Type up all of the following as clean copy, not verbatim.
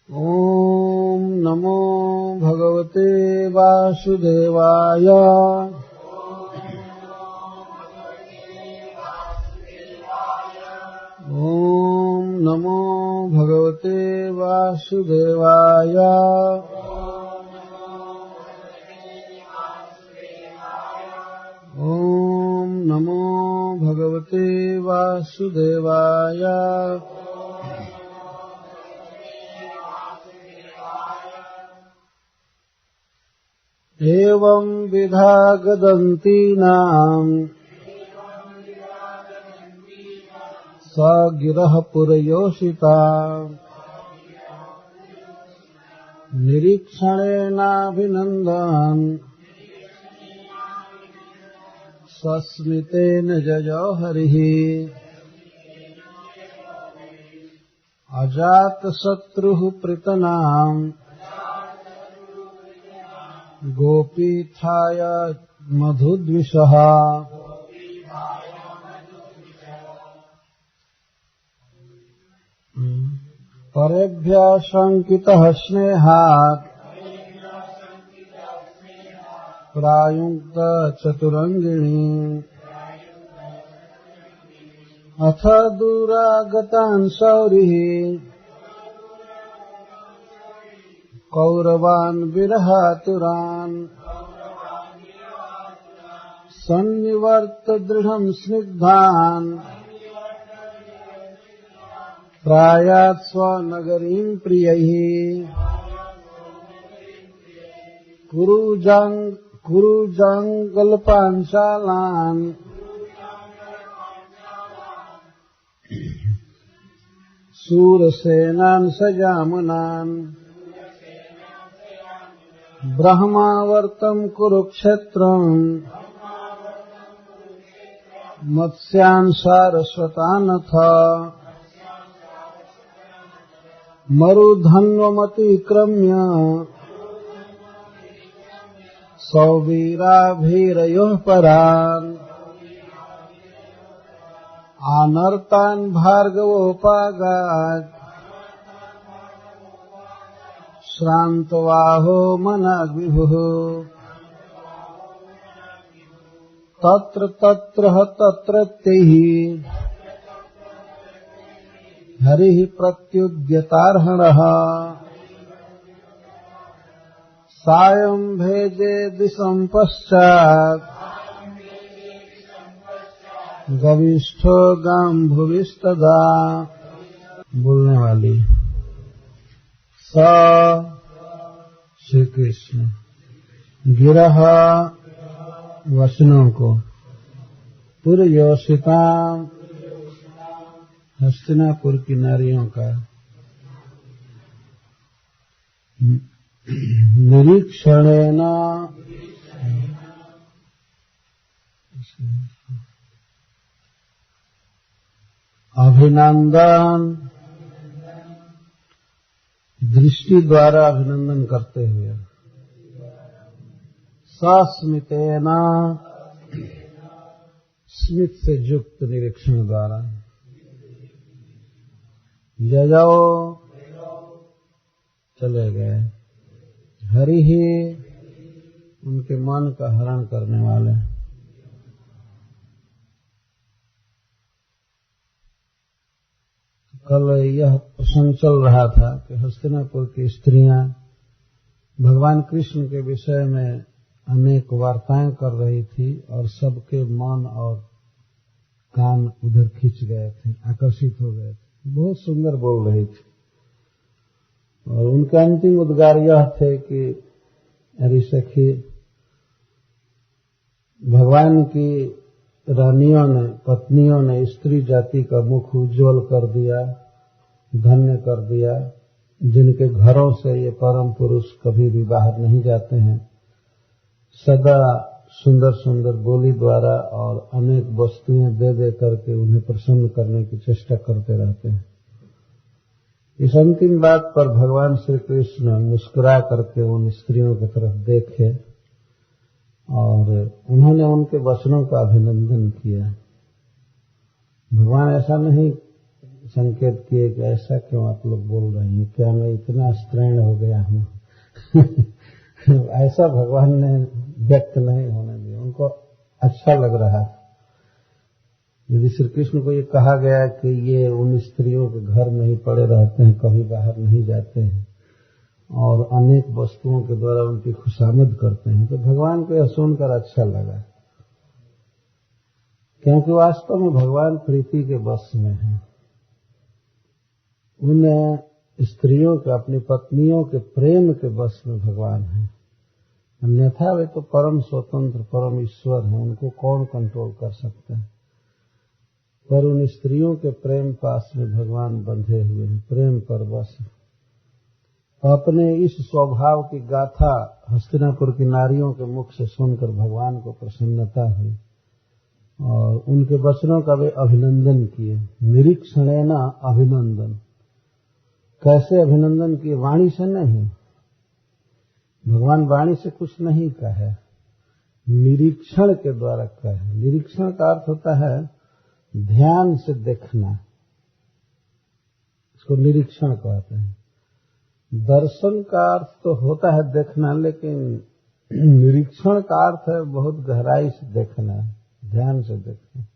ॐ नमो भगवते वासुदेवाय। ॐ नमो भगवते वासुदेवाय। ॐ नमो भगवते वासुदेवाय। एवं विधा गदन्तीनाम् स गिरः पुरयोषिता निरीक्षणेनाभिनन्दन् सस्मितेन जयो हरिः। अजातशत्रुः पृतनाम् गोपीथाय मधुद्विषः। परेभ्यः शङ्कितः स्नेहात् प्रायुक्त चतुरङ्गिणी अथ दूरागतान् शौरिः कौरवान् विरहातुरान् सन्निवर्त दृढम् स्निग्धान् प्रायात् स्वनगरीम् प्रियैः। कुरुजाङ्गलपाञ्चालान् शूरसेनान् सजामनान् ब्रह्मावर्तम् कुरुक्षेत्रम् मत्स्यान् सारस्वतानथ मरुधन्वमतिक्रम्य सौवीराभिरयोः परान् आनर्तान् भार्गवोपागात् श्रान्तवाहो मनाग्विभुः। तत्र तत्र तत्रत्यैः हरिः प्रत्युद्यतार्हणः सायं भेजे दिशं पश्चात् गविष्ठो गाम्भुविस्तदा। बोलने वाली श्री कृष्ण गिरह वचनों को पुरयोषिता हस्तिनापुर की नारियों का निरीक्षणेन अभिनंदन दृष्टि द्वारा अभिनंदन करते हुए सस्मितेन स्मित से युक्त निरीक्षण द्वारा जयो चले गए हरि ही उनके मन का हरण करने वाले। कल यह प्रसंग चल रहा था कि हस्तिनापुर की स्त्रियां भगवान कृष्ण के विषय में अनेक वार्ताएं कर रही थी और सबके मन और कान उधर खींच गए थे, आकर्षित हो गए थे, बहुत सुंदर बोल रही थी। और उनके अंतिम उद्गार यह थे कि अरे सखी, भगवान की रानियों ने, पत्नियों ने स्त्री जाति का मुख उज्ज्वल कर दिया, धन्य कर दिया, जिनके घरों से ये परम पुरुष कभी भी बाहर नहीं जाते हैं, सदा सुंदर सुंदर बोली द्वारा और अनेक वस्तुएं दे दे करके उन्हें प्रसन्न करने की चेष्टा करते रहते हैं। इस अंतिम बात पर भगवान श्री कृष्ण मुस्कुरा करके उन स्त्रियों की तरफ देखे और उन्होंने उनके वचनों का अभिनंदन किया। भगवान ऐसा नहीं संकेत किए कि ऐसा क्यों आप लोग बोल रहे हैं, क्या मैं इतना स्त्रैण हो गया हूं? ऐसा भगवान ने व्यक्त नहीं होने दिया, उनको अच्छा लग रहा था। यदि श्री कृष्ण को ये कहा गया कि ये उन स्त्रियों के घर में ही पड़े रहते हैं, कभी बाहर नहीं जाते हैं और अनेक वस्तुओं के द्वारा उनकी खुशामद करते हैं, तो भगवान को यह सुनकर अच्छा लगा, क्योंकि वास्तव में भगवान प्रीति के वश में है। उन स्त्रियों के, अपनी पत्नियों के प्रेम के वश में भगवान है। अन्यथा वे तो परम स्वतंत्र, परम ईश्वर हैं, उनको कौन कंट्रोल कर सकता है। पर उन स्त्रियों के प्रेम पास में भगवान बंधे हुए हैं, प्रेम परवश। अपने इस स्वभाव की गाथा हस्तिनापुर की नारियों के मुख से सुनकर भगवान को प्रसन्नता हुई और उनके वचनों का वे अभिनंदन किए। निरीक्षणेन अभिनंदन, कैसे अभिनंदन किए? वाणी से नहीं, भगवान वाणी से कुछ नहीं कहे, निरीक्षण के द्वारा कहे। निरीक्षण का अर्थ होता है ध्यान से देखना, इसको निरीक्षण कहते हैं। दर्शन का अर्थ तो होता है देखना, लेकिन निरीक्षण का अर्थ है बहुत गहराई से देखना, ध्यान से देखना।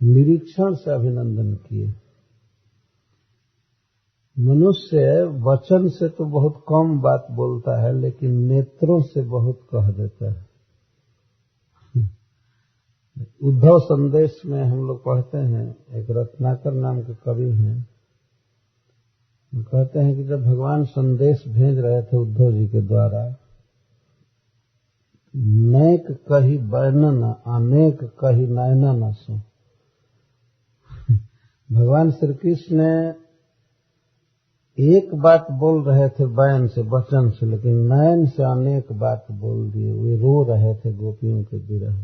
निरीक्षण से अभिनंदन किए। मनुष्य वचन से तो बहुत कम बात बोलता है, लेकिन नेत्रों से बहुत कह देता है। उद्धव संदेश में हम लोग पढ़ते हैं, एक रत्नाकर नाम के कवि हैं, वो कहते हैं कि जब भगवान संदेश भेज रहे थे उद्धव जी के द्वारा, नेक कही बैनन अनेक कही नयन न सो। भगवान श्री कृष्ण ने एक बात बोल रहे थे बैन से, वचन से, लेकिन नयन से अनेक बात बोल दिए। वे रो रहे थे गोपियों के विरह,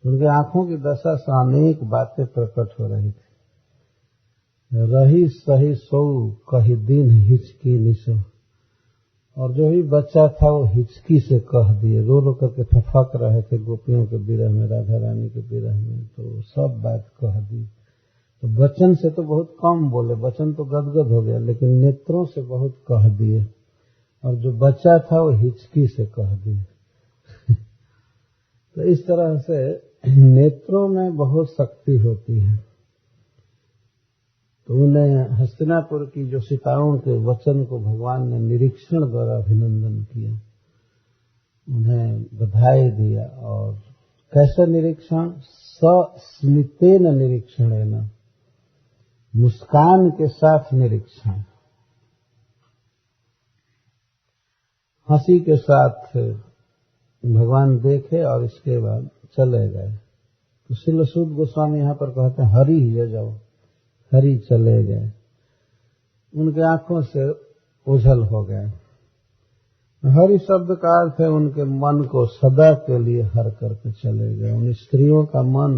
उनके आंखों की दशा से अनेक बातें प्रकट हो रही थी। रही सही सो कही दिन हिचकी निशो, और जो भी बच्चा था वो हिचकी से कह दिए, रो रो करके फफक रहे थे गोपियों के विरह में, राधा रानी के विरह में, तो सब बात कह दी। तो वचन से तो बहुत कम बोले, वचन तो गदगद हो गया, लेकिन नेत्रों से बहुत कह दिए, और जो बच्चा था वो हिचकी से कह दिए। तो इस तरह से नेत्रों में बहुत शक्ति होती है। तो उन्हें हस्तिनापुर की जो सीताओं के वचन को भगवान ने निरीक्षण द्वारा अभिनंदन किया, उन्हें बधाई दिया। और कैसा निरीक्षण? सस्मितेन निरीक्षणेन, मुस्कान के साथ निरीक्षण, हंसी के साथ भगवान देखे और इसके बाद चले गए। तो श्रील सूत गोस्वामी यहाँ पर कहते हैं हरि ही जाओ, हरि चले गए, उनके आंखों से ओझल हो गए। हरि शब्द का अर्थ है उनके मन को सदा के लिए हर करके चले गए। उन स्त्रियों का मन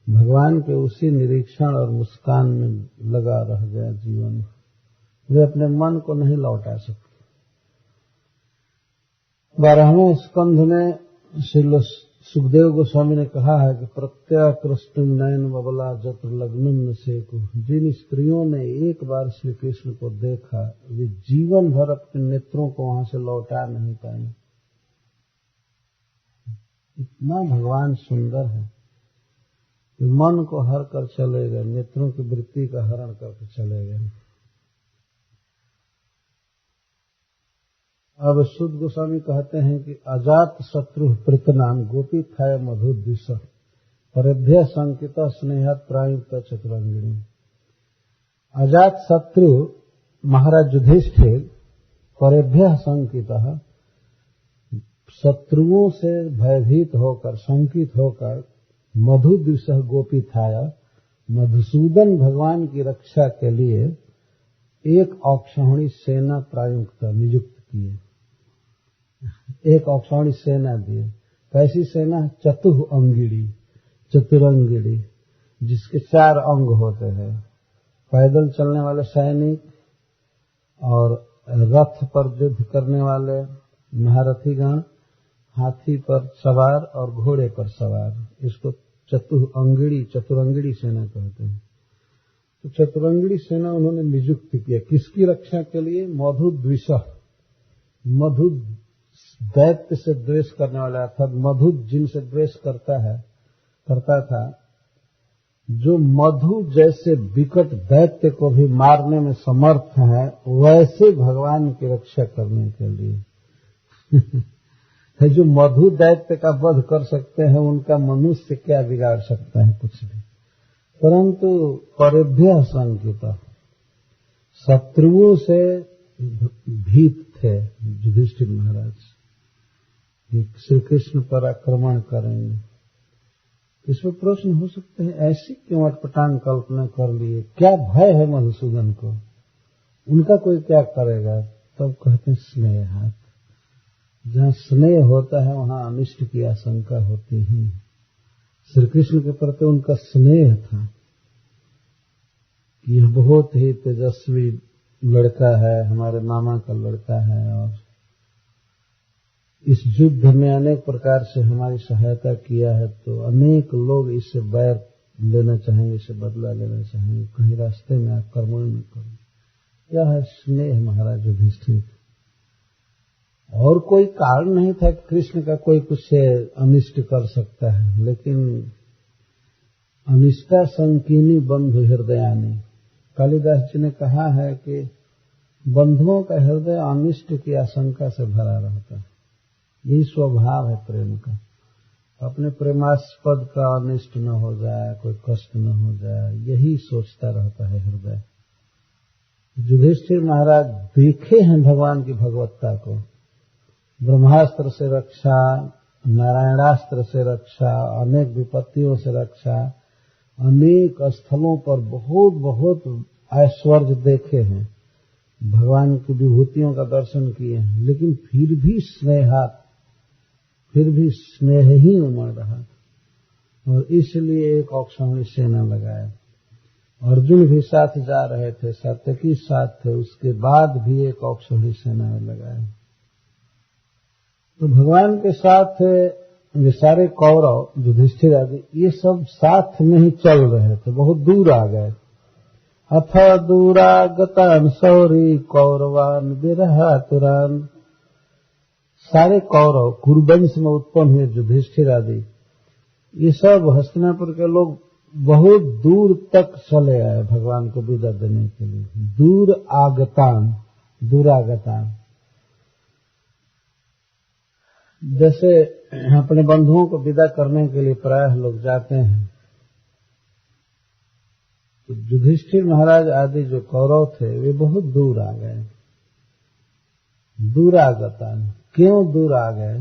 भगवान के उसी निरीक्षण और मुस्कान में लगा रह गया जीवन। वे अपने मन को नहीं लौटा सकते। 12वें स्कंध में श्री सुखदेव गोस्वामी ने कहा है कि प्रत्याकृष्टुम नयन बबला जत्र लग्नम सेकु, जिन स्त्रियों ने एक बार श्री कृष्ण को देखा वे जीवन भर अपने नेत्रों को वहां से लौटा नहीं पाए। इतना भगवान सुंदर है कि मन को हर कर चले गए, नेत्रों की वृत्ति का हरण करके चले गए। अब शुद्ध गोस्वामी कहते हैं कि अजात शत्रु प्रतनाम गोपी थाय मधुद्विष परेभ्य संकित स्नेहत प्रायुक्त चतुरंगिणी। अजात शत्रु महाराज युधिष्ठिर परेभ्य संकित, शत्रुओं से भयभीत होकर, शंकित होकर, मधुद्विष गोपी थाय, मधुसूदन भगवान की रक्षा के लिए एक औक्षाणी सेना प्रायुक्त नियुक्त किए, एक औक्षाणी सेना दिए। कैसी सेना? चतुरंगिणी, चतुरंगिणी, जिसके 4 अंग होते हैं, पैदल चलने वाले सैनिक और रथ पर युद्ध करने वाले महारथीगण, हाथी पर सवार और घोड़े पर सवार, इसको चतुरंगिणी सेना कहते हैं। तो चतुरंगिणी सेना उन्होंने नियुक्त किया। किसकी रक्षा के लिए? मधु द्विषः, मधु दैत्य से द्वेष करने वाला, अर्थात मधु जिनसे द्वेष करता था, जो मधु जैसे विकट दैत्य को भी मारने में समर्थ है, वैसे भगवान की रक्षा करने के लिए जो मधु दैत्य का वध कर सकते हैं, उनका मनुष्य क्या बिगाड़ सकता है? कुछ भी। परंतु परेभ्यः शंकितः, शत्रुओं से भीत थे युधिष्ठिर महाराज, श्री कृष्ण पर आक्रमण करेंगे। इसमें प्रश्न हो सकते हैं, ऐसी क्यों अटपटांग कल्पना कर लिए? क्या भय है मधुसूदन को? उनका कोई क्या करेगा? तब कहते हैं स्नेहात्, जहाँ स्नेह होता है वहाँ अनिष्ट की आशंका होती ही। श्री कृष्ण के प्रति उनका स्नेह था कि यह बहुत ही तेजस्वी लड़का है, हमारे मामा का लड़का है, और इस युद्ध में अनेक प्रकार से हमारी सहायता किया है, तो अनेक लोग इससे बैर लेना चाहेंगे, इससे बदला लेना चाहेंगे, कहीं रास्ते में आक्रमण न करें। यह है स्नेह महाराज युधिष्ठिर। और कोई कारण नहीं था कि कृष्ण का कोई कुछ अनिष्ट कर सकता है, लेकिन अनिष्टा संकीर्णी बंधु हृदयानी, कालिदास जी ने कहा है कि बंधुओं का हृदय अनिष्ट की आशंका से भरा रहता है। यही स्वभाव है प्रेम का, अपने प्रेमास्पद का अनिष्ट न हो जाए, कोई कष्ट न हो जाए, यही सोचता रहता है हृदय। युधिष्ठिर महाराज देखे हैं भगवान की भगवत्ता को, ब्रह्मास्त्र से रक्षा, नारायणास्त्र से रक्षा, अनेक विपत्तियों से रक्षा, अनेक स्थलों पर बहुत बहुत ऐश्वर्य देखे हैं, भगवान की विभूतियों का दर्शन किए हैं, लेकिन फिर भी स्नेह ही उमड़ रहा था। और इसलिए एक औक्षणी सेना लगाया। अर्जुन भी साथ जा रहे थे, सात्यकी साथ थे, उसके बाद भी एक औक्षणी सेना लगाया। तो भगवान के साथ ये सारे कौरव, युधिष्ठिर आदि, ये सब साथ में ही चल रहे थे, बहुत दूर आ गए। अथ दूरागतान सौरी कौरवान विरहातुरान, सारे कौरव कुरुवंश में उत्पन्न हुए युधिष्ठिर आदि, ये सब हस्तिनापुर के लोग बहुत दूर तक चले आए भगवान को विदा देने के लिए। दूरागतान, जैसे अपने बंधुओं को विदा करने के लिए प्रायः लोग जाते हैं, तो युधिष्ठिर महाराज आदि जो कौरव थे वे बहुत दूर आ गए। दूरागतान, क्यों दूर आ गए?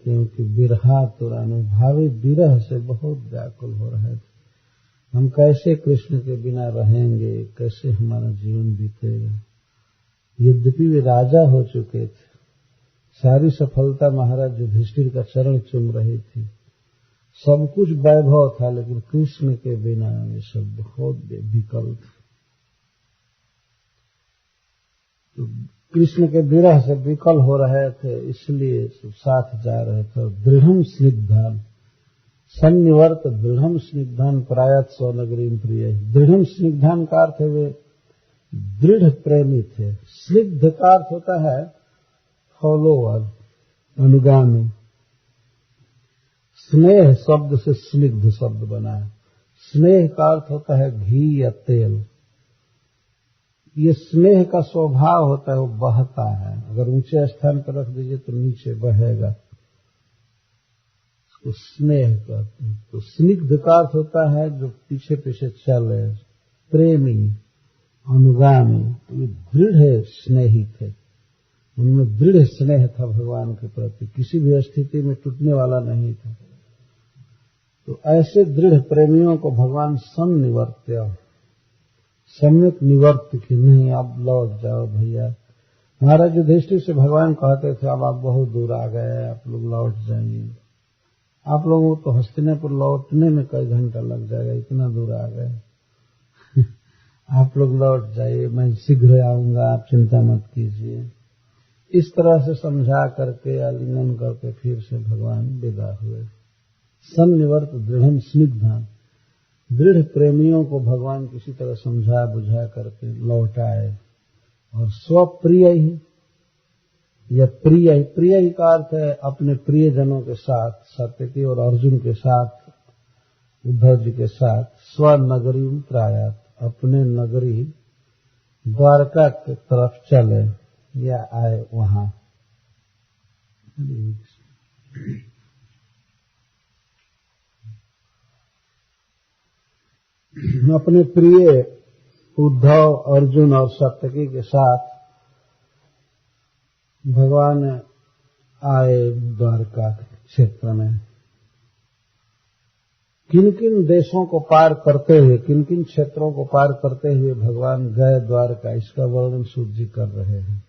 क्योंकि विरहातुरान, भावी विरह से बहुत व्याकुल हो रहे थे। हम कैसे कृष्ण के बिना रहेंगे, कैसे हमारा जीवन बीतेगा। यद्यपि वे राजा हो चुके थे, सारी सफलता महाराज युधिष्ठिर का चरण चूम रही थी, सब कुछ वैभव था, लेकिन कृष्ण के बिना ये सब बहुत विकल थे। तो कृष्ण के विरह से विकल हो रहे थे, इसलिए सब साथ जा रहे थे। दृढ़म स्निग्धान सन्निवर्त दृढ़म स्निग्धान प्रायत स्वनगरी प्रिय। दृढ़म स्निग्धान का अर्थ है वे दृढ़ प्रेमी थे। स्निग्ध का अर्थ होता है फॉलोअर, अनुगामी। स्नेह शब्द से स्निग्ध शब्द बना है। स्नेह का अर्थ होता है घी या तेल। ये स्नेह का स्वभाव होता है, वो बहता है, अगर ऊंचे स्थान पर रख दीजिए तो नीचे बहेगा, उसको स्नेह कहते हैं। तो स्निग्ध का अर्थ होता है जो पीछे पीछे चले, प्रेमी, अनुगामी। ये दृढ़ स्नेही थे, उनमें दृढ़ स्नेह था भगवान के प्रति, किसी भी स्थिति में टूटने वाला नहीं था। तो ऐसे दृढ़ प्रेमियों को भगवान सन्निवर्त्य, सम्यक निवर्त की, नहीं आप लौट जाओ भैया। महाराज युधिष्ठिर से भगवान कहते थे अब आप बहुत दूर आ गए, आप लोग लौट जाइए। आप लोगों को तो हस्तिनापुर लौटने में कई घंटा लग जाएगा, इतना दूर आ गए आप लोग लौट जाइए, मैं शीघ्र आऊंगा, आप चिंता मत कीजिए। इस तरह से समझा करके, आलिंगन करके फिर से भगवान विदा हुए। सन्निवर्त दृढ़ स्निग्धान, दृढ़ प्रेमियों को भगवान किसी तरह समझा बुझा करके लौटाए और स्वप्रिय ही या प्रिय ही का अर्थ है अपने प्रियजनों के साथ, सात्यकी और अर्जुन के साथ, उद्धव जी के साथ स्वनगरी प्रायात, अपने नगरी द्वारका की तरफ चले या आए वहां। अपने प्रिय उद्धव, अर्जुन और सात्यकी के साथ भगवान आए द्वारका क्षेत्र में। किन किन देशों को पार करते हुए, किन किन क्षेत्रों को पार करते हुए भगवान गए द्वारका, इसका वर्णन सूत जी कर रहे हैं।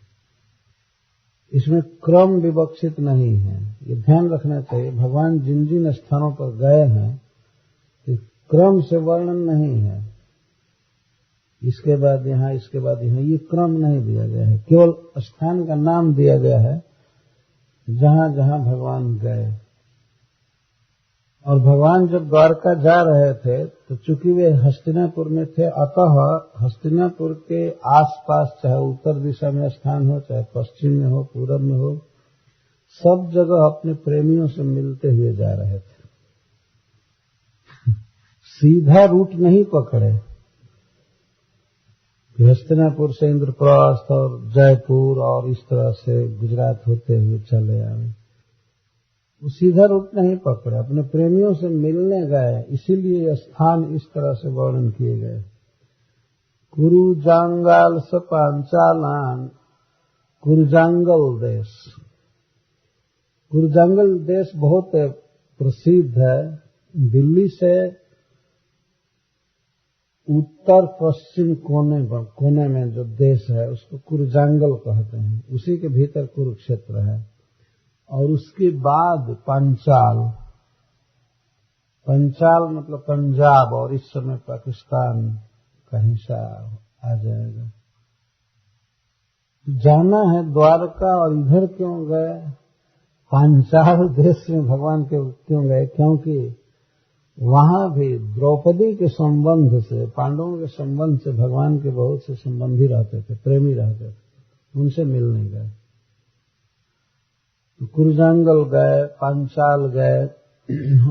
इसमें क्रम विवक्षित नहीं है, ये ध्यान रखना चाहिए। भगवान जिन जिन स्थानों पर गए हैं क्रम से वर्णन नहीं है, इसके बाद यहाँ, इसके बाद यहाँ, ये क्रम नहीं दिया गया है। केवल स्थान का नाम दिया गया है जहां जहां भगवान गए। और भगवान जब द्वारका जा रहे थे तो चूंकि वे हस्तिनापुर में थे, अतः हस्तिनापुर के आसपास चाहे उत्तर दिशा में स्थान हो, चाहे पश्चिम में हो, पूरब में हो, सब जगह अपने प्रेमियों से मिलते हुए जा रहे थे। सीधा रूट नहीं पकड़े, हस्तिनापुर से इंद्रप्रस्थ और जयपुर और इस तरह से गुजरात होते हुए चले आए। वो सीधा रूट नहीं पकड़े, अपने प्रेमियों से मिलने गए, इसीलिए स्थान इस तरह से वर्णन किए गए। कुरुजांगाल स पांचालान, कुरुजांगल देश। कुरुजांगल देश बहुत प्रसिद्ध है। दिल्ली से उत्तर पश्चिम कोने में जो देश है उसको कुरुजांगल कहते हैं। उसी के भीतर कुरुक्षेत्र है। और उसके बाद पंचाल, पंचाल मतलब पंजाब, और इस समय पाकिस्तान का हिस्सा आ जाएगा। जाना है द्वारका, और इधर क्यों गए? पंचाल देश में भगवान के क्यों गए? क्योंकि वहां भी द्रौपदी के संबंध से, पांडवों के संबंध से भगवान के बहुत से संबंधी रहते थे, प्रेमी रहते थे, उनसे मिलने गए। तो कुरुजांगल गए, पांचाल गए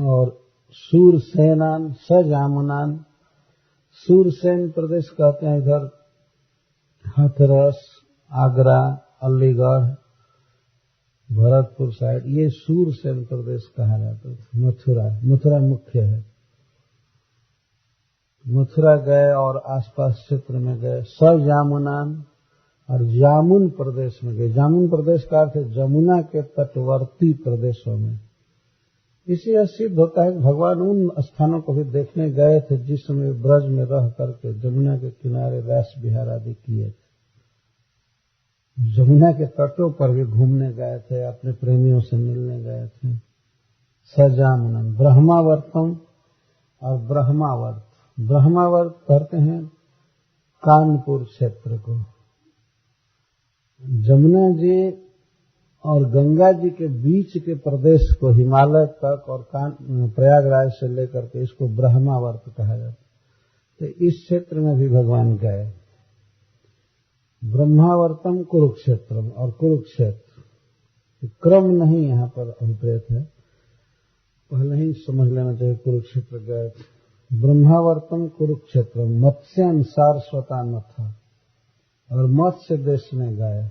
और सूरसेनान सजामुनान, सूरसेन प्रदेश कहते हैं इधर हाथरस, आगरा, अलीगढ़, भरतपुर साइड, ये सूरसेन प्रदेश कहा जाता है। मथुरा मुख्य है। मथुरा गए और आसपास क्षेत्र में गए। सजामुनान, और जामुन प्रदेश में गए। जामुन प्रदेश का अर्थ है जमुना के तटवर्ती प्रदेशों में। इससे सिद्ध होता है कि भगवान उन स्थानों को भी देखने गए थे जिस समय ब्रज में रह करके जमुना के किनारे रास विहार आदि किए थे। जमुना के तटों पर भी घूमने गए थे, अपने प्रेमियों से मिलने गए थे। सजामुनन, ब्रह्मावर्तम और ब्रह्मावर्त। ब्रह्मावर्त कहते हैं कानपुर क्षेत्र को। जमुना जी और गंगा जी के बीच के प्रदेश को, हिमालय तक और प्रयागराज से लेकर के, इसको ब्रह्मावर्त कहा जाता है। तो इस क्षेत्र में भी भगवान गए। ब्रह्मावर्तम कुरुक्षेत्रम, और कुरुक्षेत्र क्रम नहीं यहाँ पर अभिप्रेत है, पहले ही समझ लेना चाहिए। कुरुक्षेत्र गए। ब्रह्मावर्तम कुरुक्षेत्रम, मत्स्यान सारस्वता न था, और मत्स्य देश में गए।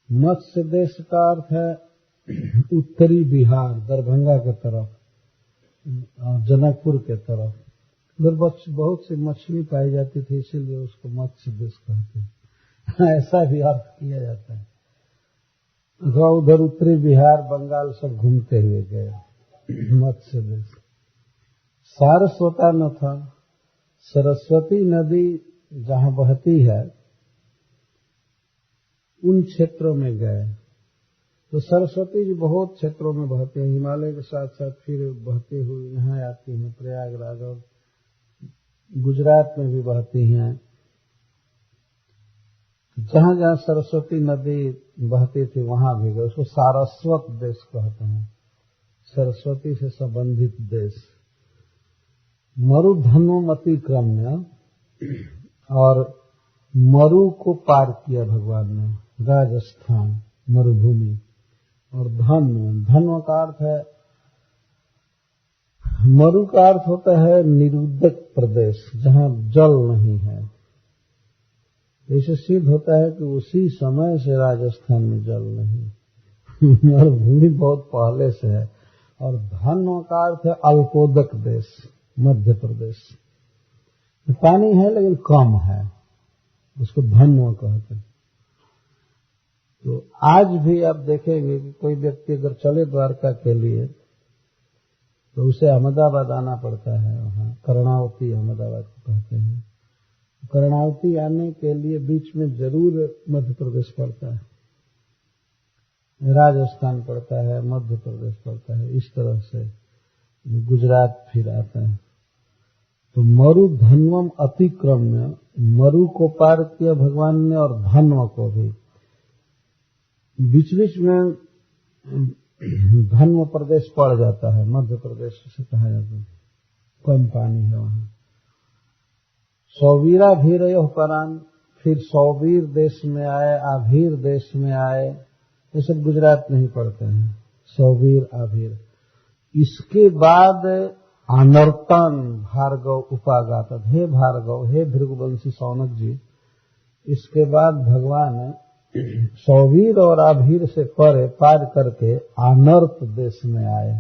मत्स्य देश का अर्थ है उत्तरी बिहार, दरभंगा के तरफ, जनकपुर के तरफ। उधर बहुत सी मछली पाई जाती थी, इसीलिए उसको मत्स्य देश कहते हैं। ऐसा भी अर्थ किया जाता है। तो उधर उत्तरी बिहार, बंगाल सब घूमते हुए गए। मत्स्य देश। सारस्वता न था, सरस्वती नदी जहां बहती है उन क्षेत्रों में गए। तो सरस्वती जी बहुत क्षेत्रों में बहते हैं, हिमालय के साथ साथ फिर बहती हुई यहाँ आती हैं प्रयागराज, और गुजरात में भी बहती हैं। जहां जहां सरस्वती नदी बहती थी वहां भी गए। उसको सारस्वत देश कहते हैं, सरस्वती से संबंधित देश। मरुधन्वम अतिक्रम्य, और मरु को पार किया भगवान ने, राजस्थान मरुभूमि। और धन्व का अर्थ है, मरु का अर्थ होता है निरुद्धक प्रदेश, जहां जल नहीं है। इससे सिद्ध होता है कि उसी समय से राजस्थान में जल नहीं मरुभूमि बहुत पहले से है। और धन्व का अर्थ है अल्पोदक देश, मध्य प्रदेश। पानी है लेकिन कम है, उसको धन्व कहते हैं। तो आज भी आप देखेंगे कि कोई व्यक्ति अगर चले द्वारका के लिए तो उसे अहमदाबाद आना पड़ता है। वहां कर्णावती अहमदाबाद को कहते हैं। कर्णावती आने के लिए बीच में जरूर मध्य प्रदेश पड़ता है, राजस्थान पड़ता है, मध्य प्रदेश पड़ता है, इस तरह से गुजरात फिर आता है। तो मरु धन्वम अतिक्रम्य, मरु को पार किया भगवान ने और धन्व को भी। बीच बीच में धन्व प्रदेश पड़ जाता है, मध्य प्रदेश से कहा जाता है, कम पानी है वहां। सौवीरा भीरयोः परान, फिर सौवीर देश में आए, आभीर देश में आए। ये सब गुजरात में ही पड़ते हैं, सौवीर आभीर। इसके बाद अनर्तन भार्गव उपागात, हे भार्गव, हे भृगुवंशी सौनक जी। इसके बाद भगवान सौवीर और आभीर से परे पार करके अनर्त देश में आए।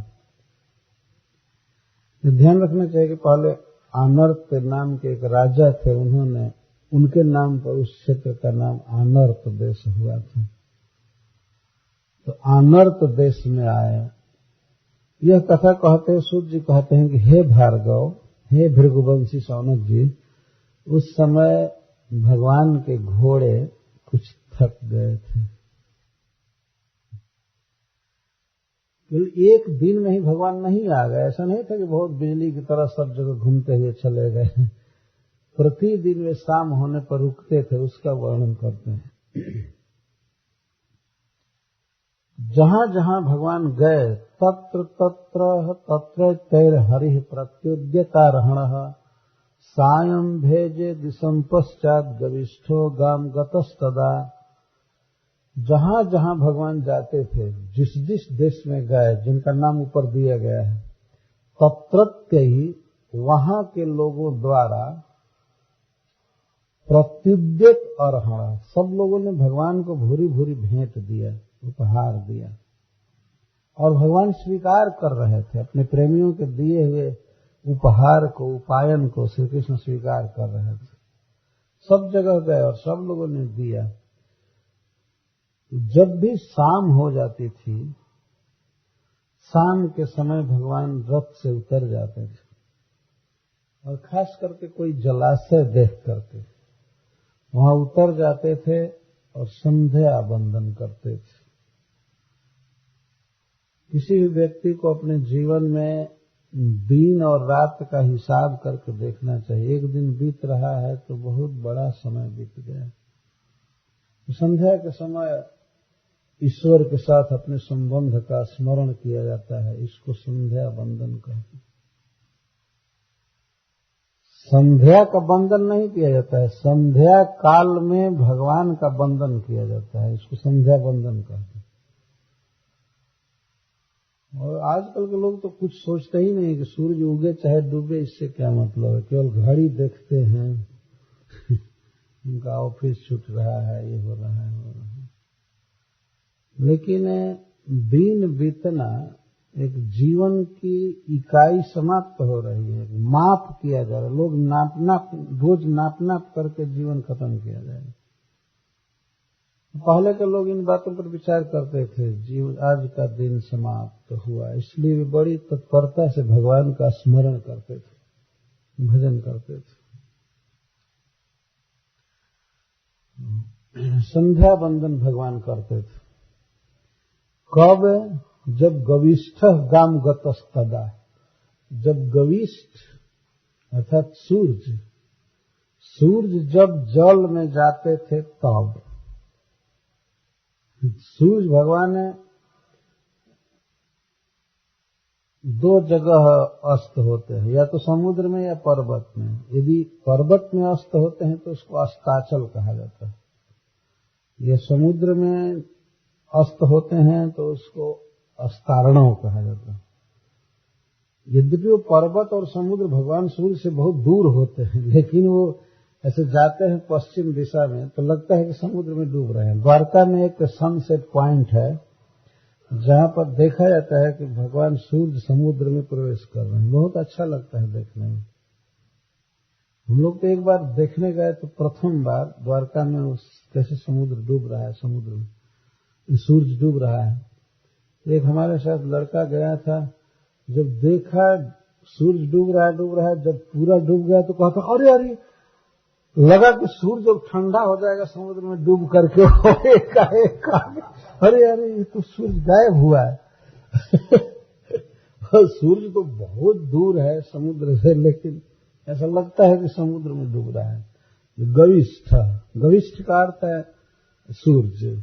ध्यान रखना चाहिए कि पहले अनर्त नाम के एक राजा थे, उन्होंने उनके नाम पर उस क्षेत्र का नाम अनर्त देश हुआ था। तो अनर्त देश में आए। यह कथा कहते हैं, सूत जी कहते हैं कि हे भार्गव, हे भृगुवंशी सौनक जी, उस समय भगवान के घोड़े कुछ थक गए थे। एक दिन में ही भगवान नहीं आ गए, ऐसा नहीं था कि बहुत बिजली की तरह सब जगह घूमते हुए चले गए। प्रतिदिन वे शाम होने पर रुकते थे, उसका वर्णन करते हैं। जहां जहां भगवान गए तत्र तत्र तत्र तैर हरिः प्रत्युद्यतारहणः सायं भेजे दिशं पश्चात गविष्ठो गाम गतस्तदा। जहां जहां भगवान जाते थे, जिस जिस देश में गए, जिनका नाम ऊपर दिया गया है, तत्रत्य ही वहां के लोगों द्वारा प्रत्युद्यत अर्हण, सब लोगों ने भगवान को भूरी भूरी भेंट दिया, उपहार दिया। और भगवान स्वीकार कर रहे थे अपने प्रेमियों के दिए हुए उपहार को, उपायन को श्री कृष्ण स्वीकार कर रहे थे। सब जगह गए और सब लोगों ने दिया। जब भी शाम हो जाती थी, शाम के समय भगवान रथ से उतर जाते थे और खास करके कोई जलाशय देख करके वहां उतर जाते थे और संध्या बंदन करते थे। किसी भी व्यक्ति को अपने जीवन में दिन और रात का हिसाब करके देखना चाहिए। एक दिन बीत रहा है तो बहुत बड़ा समय बीत गया। संध्या के समय ईश्वर के साथ अपने संबंध का स्मरण किया जाता है, इसको संध्या बंदन कहते हैं। संध्या का बंदन नहीं किया जाता है, संध्या काल में भगवान का बंदन किया जाता है, इसको संध्या बंदन कहते हैं। और आजकल के लोग तो कुछ सोचते ही नहीं कि सूरज उगे चाहे डूबे, इससे क्या मतलब है, केवल घड़ी देखते हैं उनका ऑफिस छूट रहा है, ये हो रहा है, हो रहा है। लेकिन दिन बीतना एक जीवन की इकाई समाप्त हो रही है, माप किया जा रहा है। लोग रोज नाप करके जीवन खत्म किया जाएगा। पहले के लोग इन बातों पर विचार करते थे, आज का दिन समाप्त हुआ, इसलिए वे बड़ी तत्परता से भगवान का स्मरण करते थे, भजन करते थे। संध्या बंदन भगवान करते थे। कब? जब गविष्ठ गाम गतस्तदा, जब गविष्ठ अर्थात सूर्य जब जल में जाते थे तब। सूर्य भगवान दो जगह अस्त होते हैं, या तो समुद्र में या पर्वत में। यदि पर्वत में अस्त होते हैं तो उसको अस्ताचल कहा जाता है, या समुद्र में अस्त होते हैं तो उसको अस्तारणव कहा जाता है। यद्यपि वो पर्वत और समुद्र भगवान सूर्य से बहुत दूर होते हैं, लेकिन वो ऐसे जाते हैं पश्चिम दिशा में तो लगता है कि समुद्र में डूब रहे हैं। द्वारका में एक सनसेट पॉइंट है जहां पर देखा जाता है कि भगवान सूर्य समुद्र में प्रवेश कर रहे हैं। बहुत अच्छा लगता है देखने में। हम लोग तो एक बार देखने गए तो प्रथम बार द्वारका में उस कैसे समुद्र डूब रहा है, समुद्र में सूर्य डूब रहा है। एक हमारे साथ लड़का गया था, जब देखा सूर्य डूब रहा है, जब पूरा डूब गया तो कहता अरे अरे, लगा कि सूर्य जब ठंडा हो जाएगा समुद्र में डूब करके अरे अरे ये तो सूर्य गायब हुआ है। सूर्य तो बहुत दूर है समुद्र से, लेकिन ऐसा लगता है कि समुद्र में डूब रहा है। गविष्ठ का अर्थ है सूर्य।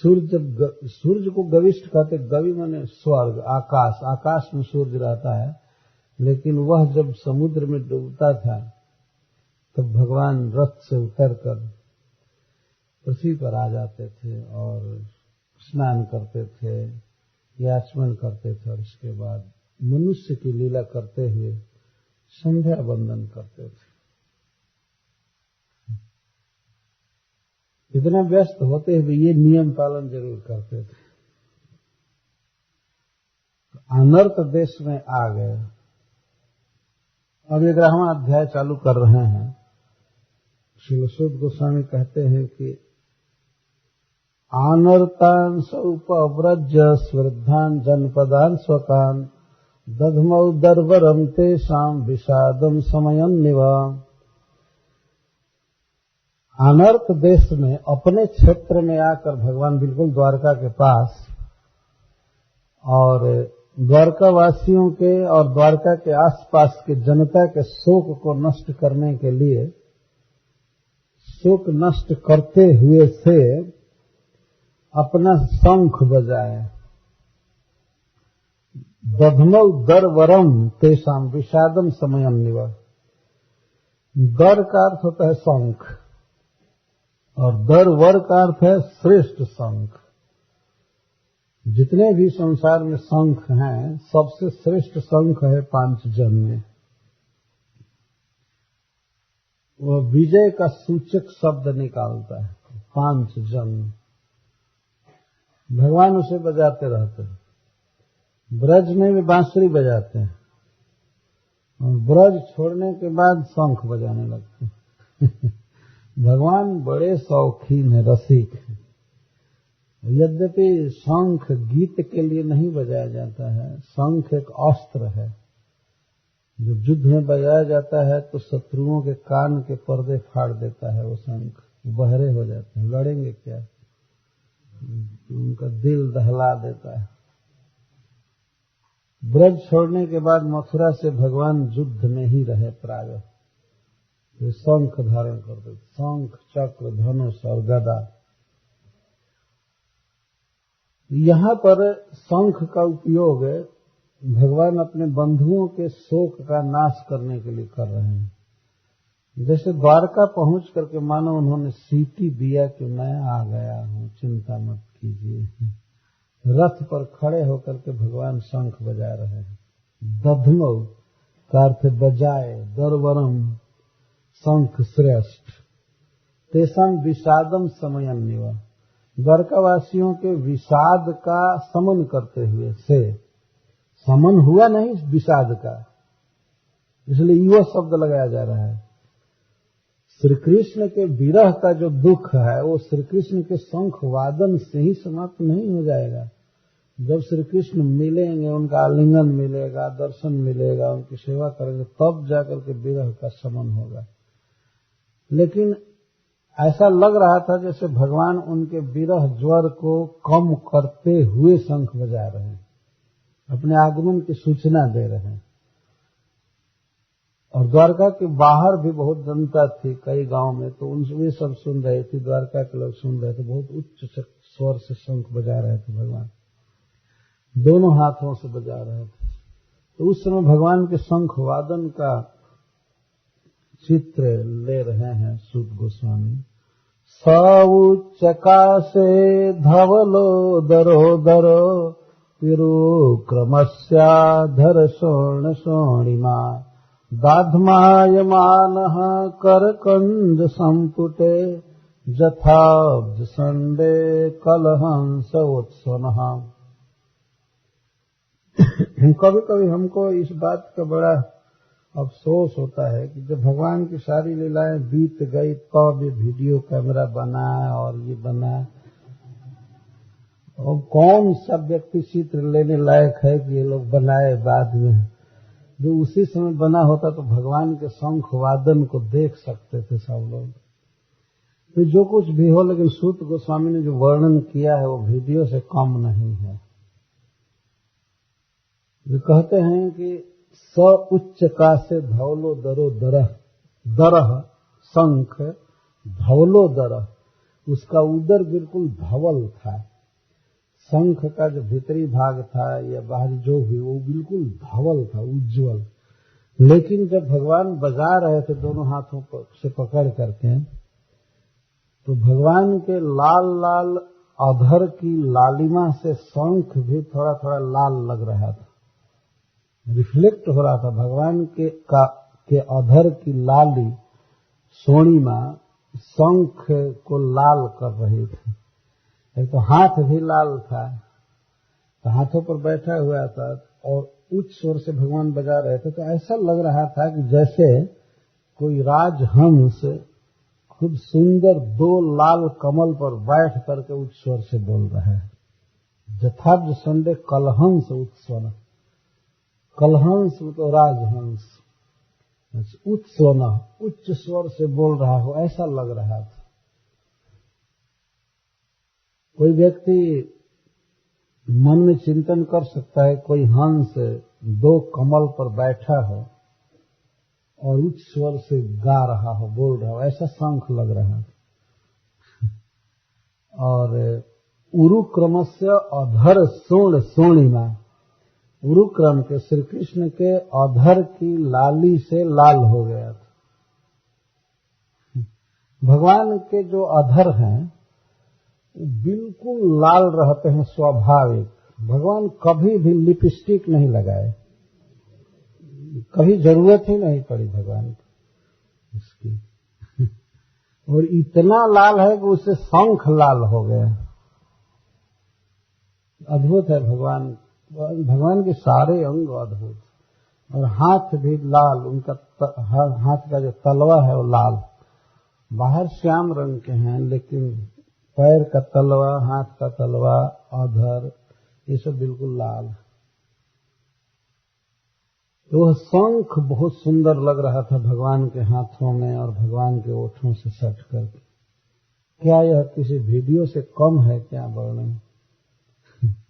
सूर्य को गविष्ठ कहते, गवि माने स्वर्ग, आकाश। आकाश में सूर्य रहता है, लेकिन वह जब समुद्र में डूबता था तब भगवान रथ से उतरकर पृथ्वी पर आ जाते थे और स्नान करते थे, याचमन करते थे, और इसके बाद मनुष्य की लीला करते हुए संध्या वंदन करते थे। इतना व्यस्त होते हुए ये नियम पालन जरूर करते थे। अनर्त देश में आ गए। अब 11वां अध्याय चालू कर रहे हैं। श्री सूत गोस्वामी कहते हैं कि आनर्तान सौपव्रज स्वृद्धान जनपदान स्वकान दधमौ दर्वरम तेषाम विषादम समयन्निवा। अनर्त देश में अपने क्षेत्र में आकर भगवान बिल्कुल द्वारका के पास, और द्वारका वासियों के और द्वारका के आसपास के जनता के शोक को नष्ट करने के लिए, शोक नष्ट करते हुए से अपना शंख बजाए। दधमौ दरवरम तेषाम विषादम समयन्निवा। दर का अर्थ होता है शंख, और दरवर का अर्थ है श्रेष्ठ शंख। जितने भी संसार में शंख हैं, सबसे श्रेष्ठ शंख है पांचजन्य। वह विजय का सूचक शब्द निकालता है, पांचजन्य। भगवान उसे बजाते रहते हैं। ब्रज में भी बांसुरी बजाते हैं, और ब्रज छोड़ने के बाद शंख बजाने लगते हैं। भगवान बड़े शौकीन है, रसिक है। यद्यपि शंख गीत के लिए नहीं बजाया जाता है, शंख एक अस्त्र है। जब युद्ध में बजाया जाता है तो शत्रुओं के कान के पर्दे फाड़ देता है वो शंख, बहरे हो जाते हैं, लड़ेंगे क्या, उनका दिल दहला देता है। ब्रज छोड़ने के बाद मथुरा से भगवान युद्ध में ही रहे प्रायः। वे शंख धारण करते, शंख, चक्र, धनुष और गदा। यहाँ पर शंख का उपयोग भगवान अपने बंधुओं के शोक का नाश करने के लिए कर रहे हैं। जैसे द्वारका पहुंच करके मानो उन्होंने सीटी दिया कि मैं आ गया हूं, चिंता मत कीजिए। रथ पर खड़े होकर के भगवान शंख बजा रहे हैं। दधमौ का अर्थ बजाए, दरवरम शंख श्रेष्ठ, तेषां विषादम समयन्निवा। द्वारकावासियों के विषाद का समन करते हुए से, समन हुआ नहीं विषाद का, इसलिए युवा शब्द लगाया जा रहा है। श्री कृष्ण के विरह का जो दुख है वो श्री कृष्ण के शंख वादन से ही समाप्त नहीं हो जाएगा। जब श्री कृष्ण मिलेंगे, उनका आलिंगन मिलेगा, दर्शन मिलेगा, उनकी सेवा करेंगे, तब जाकर के विरह का शमन होगा। लेकिन ऐसा लग रहा था जैसे भगवान उनके विरह ज्वर को कम करते हुए शंख बजा रहे हैं, अपने आगमन की सूचना दे रहे हैं। और द्वारका के बाहर भी बहुत जनता थी कई गांव में, तो उनसे सब सुन रहे थे, द्वारका के लोग सुन रहे थे, बहुत उच्च स्वर से शंख बजा रहे थे भगवान। दोनों हाथों से बजा रहे थे। तो उस समय भगवान के शंख वादन का चित्र ले रहे हैं सूत गोस्वामी। सौच्चकाशे धवलो दरो तिरुक्रमस्याधर शोण शोणिमा दाध्मायमानः करकंज संपुटे जथाब्ज संडे कलहंस उत्सवनः। कभी कभी हमको इस बात का बड़ा अफसोस होता है कि जब भगवान की सारी लीलाएं बीत गई तब ये वीडियो कैमरा बना और ये बना, और कौन सा व्यक्ति चित्र लेने लायक है कि ये लोग बनाए बाद में। जो उसी समय बना होता तो भगवान के शंख वादन को देख सकते थे सब लोग। तो जो कुछ भी हो, लेकिन सूत गोस्वामी ने जो वर्णन किया है वो वीडियो से कम नहीं है। वे कहते हैं कि स उच्च का से धवलो दरो दरह शंख धवलो दरह, उसका उदर बिल्कुल धवल था। शंख का जो भीतरी भाग था या बाहरी जो भी, वो बिल्कुल धवल था, उज्जवल। लेकिन जब भगवान बजा रहे थे दोनों हाथों से पकड़ करके, तो भगवान के लाल लाल अधर की लालिमा से शंख भी थोड़ा थोड़ा लाल लग रहा था, रिफ्लेक्ट हो रहा था। भगवान के अधर की लाली सोणिमा शंख को लाल कर रही थी। एक तो हाथ भी लाल था, तो हाथों पर बैठा हुआ था और उच्च स्वर से भगवान बजा रहे थे। तो ऐसा लग रहा था कि जैसे कोई राजहंस खुद सुंदर दो लाल कमल पर बैठ करके उच्च स्वर से बोल रहा है। जथाब्ज संडे कलहंस उत्सवन, कलहंस तो राजहंस, उत्सवन उच्च स्वर से बोल रहा हो, ऐसा लग रहा था। कोई व्यक्ति मन में चिंतन कर सकता है, कोई हंस दो कमल पर बैठा हो और उच्च स्वर से गा रहा हो, बोल रहा हो, ऐसा शंख लग रहा था। और उरुक्रमस्य अधर सोण सोणिमा, उरुक्रम के श्री कृष्ण के अधर की लाली से लाल हो गया था। भगवान के जो अधर हैं बिल्कुल लाल रहते हैं स्वाभाविक। भगवान कभी भी लिपस्टिक नहीं लगाए, कभी जरूरत ही नहीं पड़ी भगवान को इसकी। और इतना लाल है कि उससे शंख लाल हो गया। अद्भुत है भगवान, भगवान के सारे अंग अद्भुत। और हाथ भी लाल, उनका हाथ का जो तलवा है वो लाल, बाहर श्याम रंग के हैं, लेकिन पैर का तलवा, हाथ का तलवा, अधर, ये सब बिल्कुल लाल। तो वह शंख बहुत सुंदर लग रहा था भगवान के हाथों में और भगवान के ओठों से सट करके। क्या यह किसी वीडियो से कम है क्या वर्णन?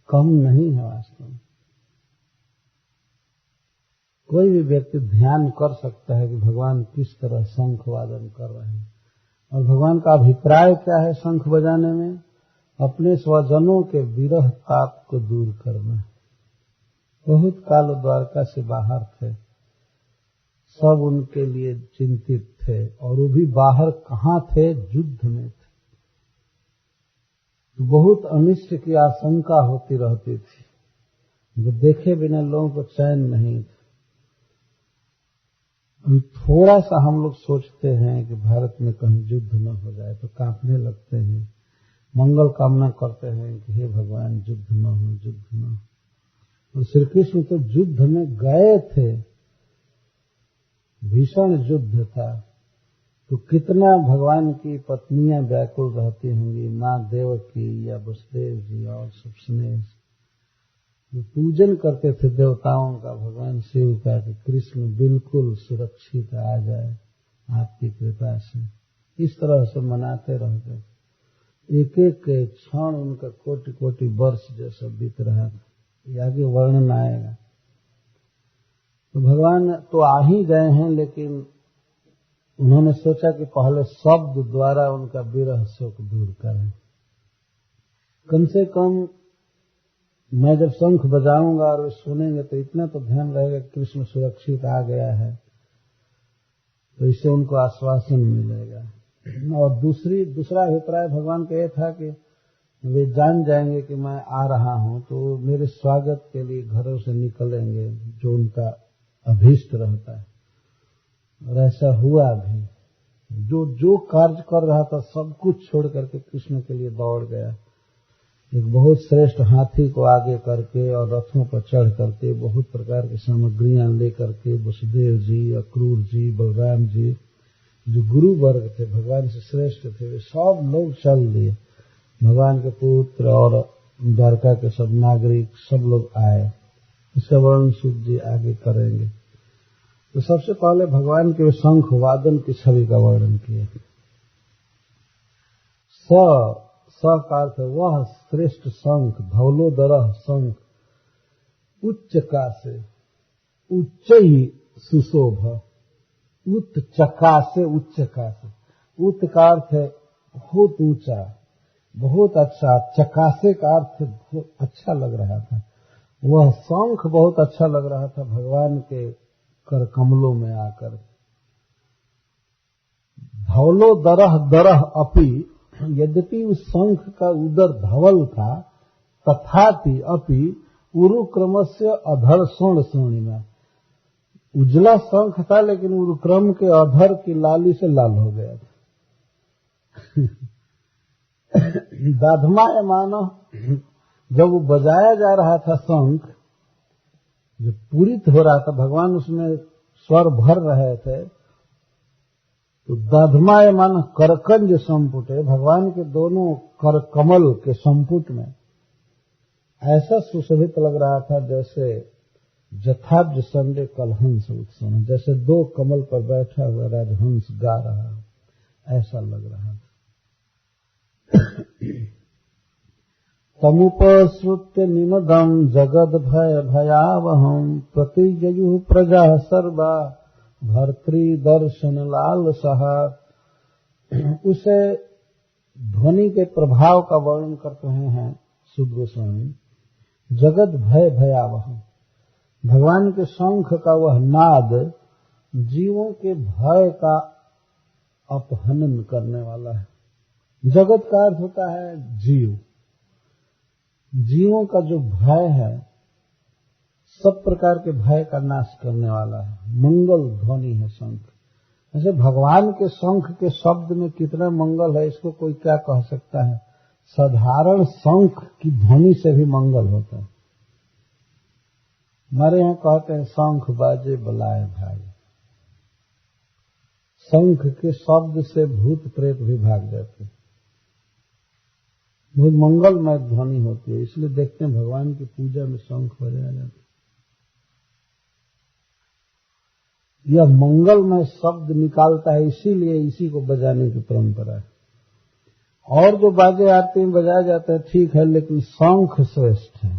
कम नहीं है वास्तव में। कोई भी व्यक्ति ध्यान कर सकता है कि भगवान किस तरह शंख वादन कर रहे हैं और भगवान का अभिप्राय क्या है शंख बजाने में। अपने स्वजनों के विरह ताप को दूर करना। बहुत काल द्वारका से बाहर थे, सब उनके लिए चिंतित थे, और वो भी बाहर कहाँ थे? युद्ध में थे। बहुत अनिष्ट की आशंका होती रहती थी, जो देखे बिना लोगों को चैन नहीं था। थोड़ा सा हम लोग सोचते हैं कि भारत में कहीं युद्ध न हो जाए तो कांपने लगते हैं, मंगल कामना करते हैं कि हे भगवान युद्ध न हो, युद्ध न हो। और श्री कृष्ण तो युद्ध में गए थे, भीषण युद्ध था, तो कितना भगवान की पत्नियां व्याकुल रहती होंगी, माँ देवकी या वसुदेव जी और सब स्नेह पूजन करते थे देवताओं का, भगवान शिव का, कि कृष्ण बिल्कुल सुरक्षित आ जाए आपकी कृपा से। इस तरह से मनाते रहते। एक एक क्षण उनका कोटि कोटि वर्ष जैसा बीत रहा था। ये आगे वर्णन आएगा। तो भगवान तो आ ही गए हैं, लेकिन उन्होंने सोचा कि पहले शब्द द्वारा उनका विरह शोक दूर करें। कम से कम मैं जब शंख बजाऊंगा और वे सुनेंगे तो इतना तो ध्यान रहेगा कि कृष्ण सुरक्षित आ गया है, तो इससे उनको आश्वासन मिलेगा। और दूसरा अभिप्राय भगवान का यह था कि वे जान जाएंगे कि मैं आ रहा हूं, तो मेरे स्वागत के लिए घरों से निकलेंगे, जो उनका अभीष्ट रहता है। और ऐसा हुआ भी, जो कार्य कर रहा था सब कुछ छोड़ करके कृष्ण के लिए दौड़ गया। एक बहुत श्रेष्ठ हाथी को आगे करके और रथों पर चढ़ करके बहुत प्रकार की सामग्रियां लेकर के वसुदेव जी, अक्रूर जी, बलराम जी, जो गुरु वर्ग थे, भगवान से श्रेष्ठ थे, वे सब लोग चल दिए। भगवान के पुत्र और द्वारका के सब नागरिक सब लोग आए। इसका वर्णन सूत जी आगे करेंगे। तो सबसे पहले भगवान के शंख वादन की छवि का वर्णन किए। स का अर्थ वह श्रेष्ठ शंख, धौलोदरः शंख, उच्च का से, उच्च ही सुशोभ, उत चका से, उच्च का से, उत का अर्थ है बहुत ऊंचा, बहुत अच्छा, चकासे का अर्थ बहुत अच्छा लग रहा था। वह शंख बहुत अच्छा लग रहा था भगवान के कर कमलों में आकर। धवलो दरह अपि, यद्यपि उस शंख का उदर धवल था, तथापि अपि उरुक्रमस्य अधर स्वर्ण स्वर्णिमा, उजला शंख था लेकिन उरुक्रम के अधर की लाली से लाल हो गया था। दाधमायमान, जब वो बजाया जा रहा था शंख, जब पूरित हो रहा था, भगवान उसमें स्वर भर रहे थे, तो दाधमायमान करकंज संपुटे, भगवान के दोनों कर कमल के संपुट में ऐसा सुशोभित लग रहा था जैसे जथाब्ज संडे कलहंस उत्सव, जैसे दो कमल पर बैठा हुआ राजहंस गा रहा है, ऐसा लग रहा था। तमुपश्रुत्य निमदं जगद भय भयावहं, प्रतिजयुः प्रजा सर्वा भर्तृ दर्शन लाल सहा। उसे ध्वनि के प्रभाव का वर्णन करते हैं सुद गोस्वामी। जगत भय भयावहं, भगवान के शंख का वह नाद जीवों के भय का अपहनन करने वाला है। जगत का अर्थ होता है जीव, जीवों का जो भय है, सब प्रकार के भय का नाश करने वाला है। मंगल ध्वनि है शंख। ऐसे भगवान के शंख के शब्द में कितना मंगल है, इसको कोई क्या कह सकता है। साधारण शंख की ध्वनि से भी मंगल होता है। हमारे यहाँ कहते हैं शंख बाजे बुलाए भाई, शंख के शब्द से भूत प्रेत भी भाग जाते हैं। बहुत मंगलमय ध्वनि होती है, इसलिए देखते हैं भगवान की पूजा में शंख बजाया जाता है। यह मंगलमय शब्द निकालता है, इसीलिए इसी को बजाने की परंपरा है। और जो बाजे आरती में बजाए जाते हैं ठीक है, लेकिन शंख श्रेष्ठ है।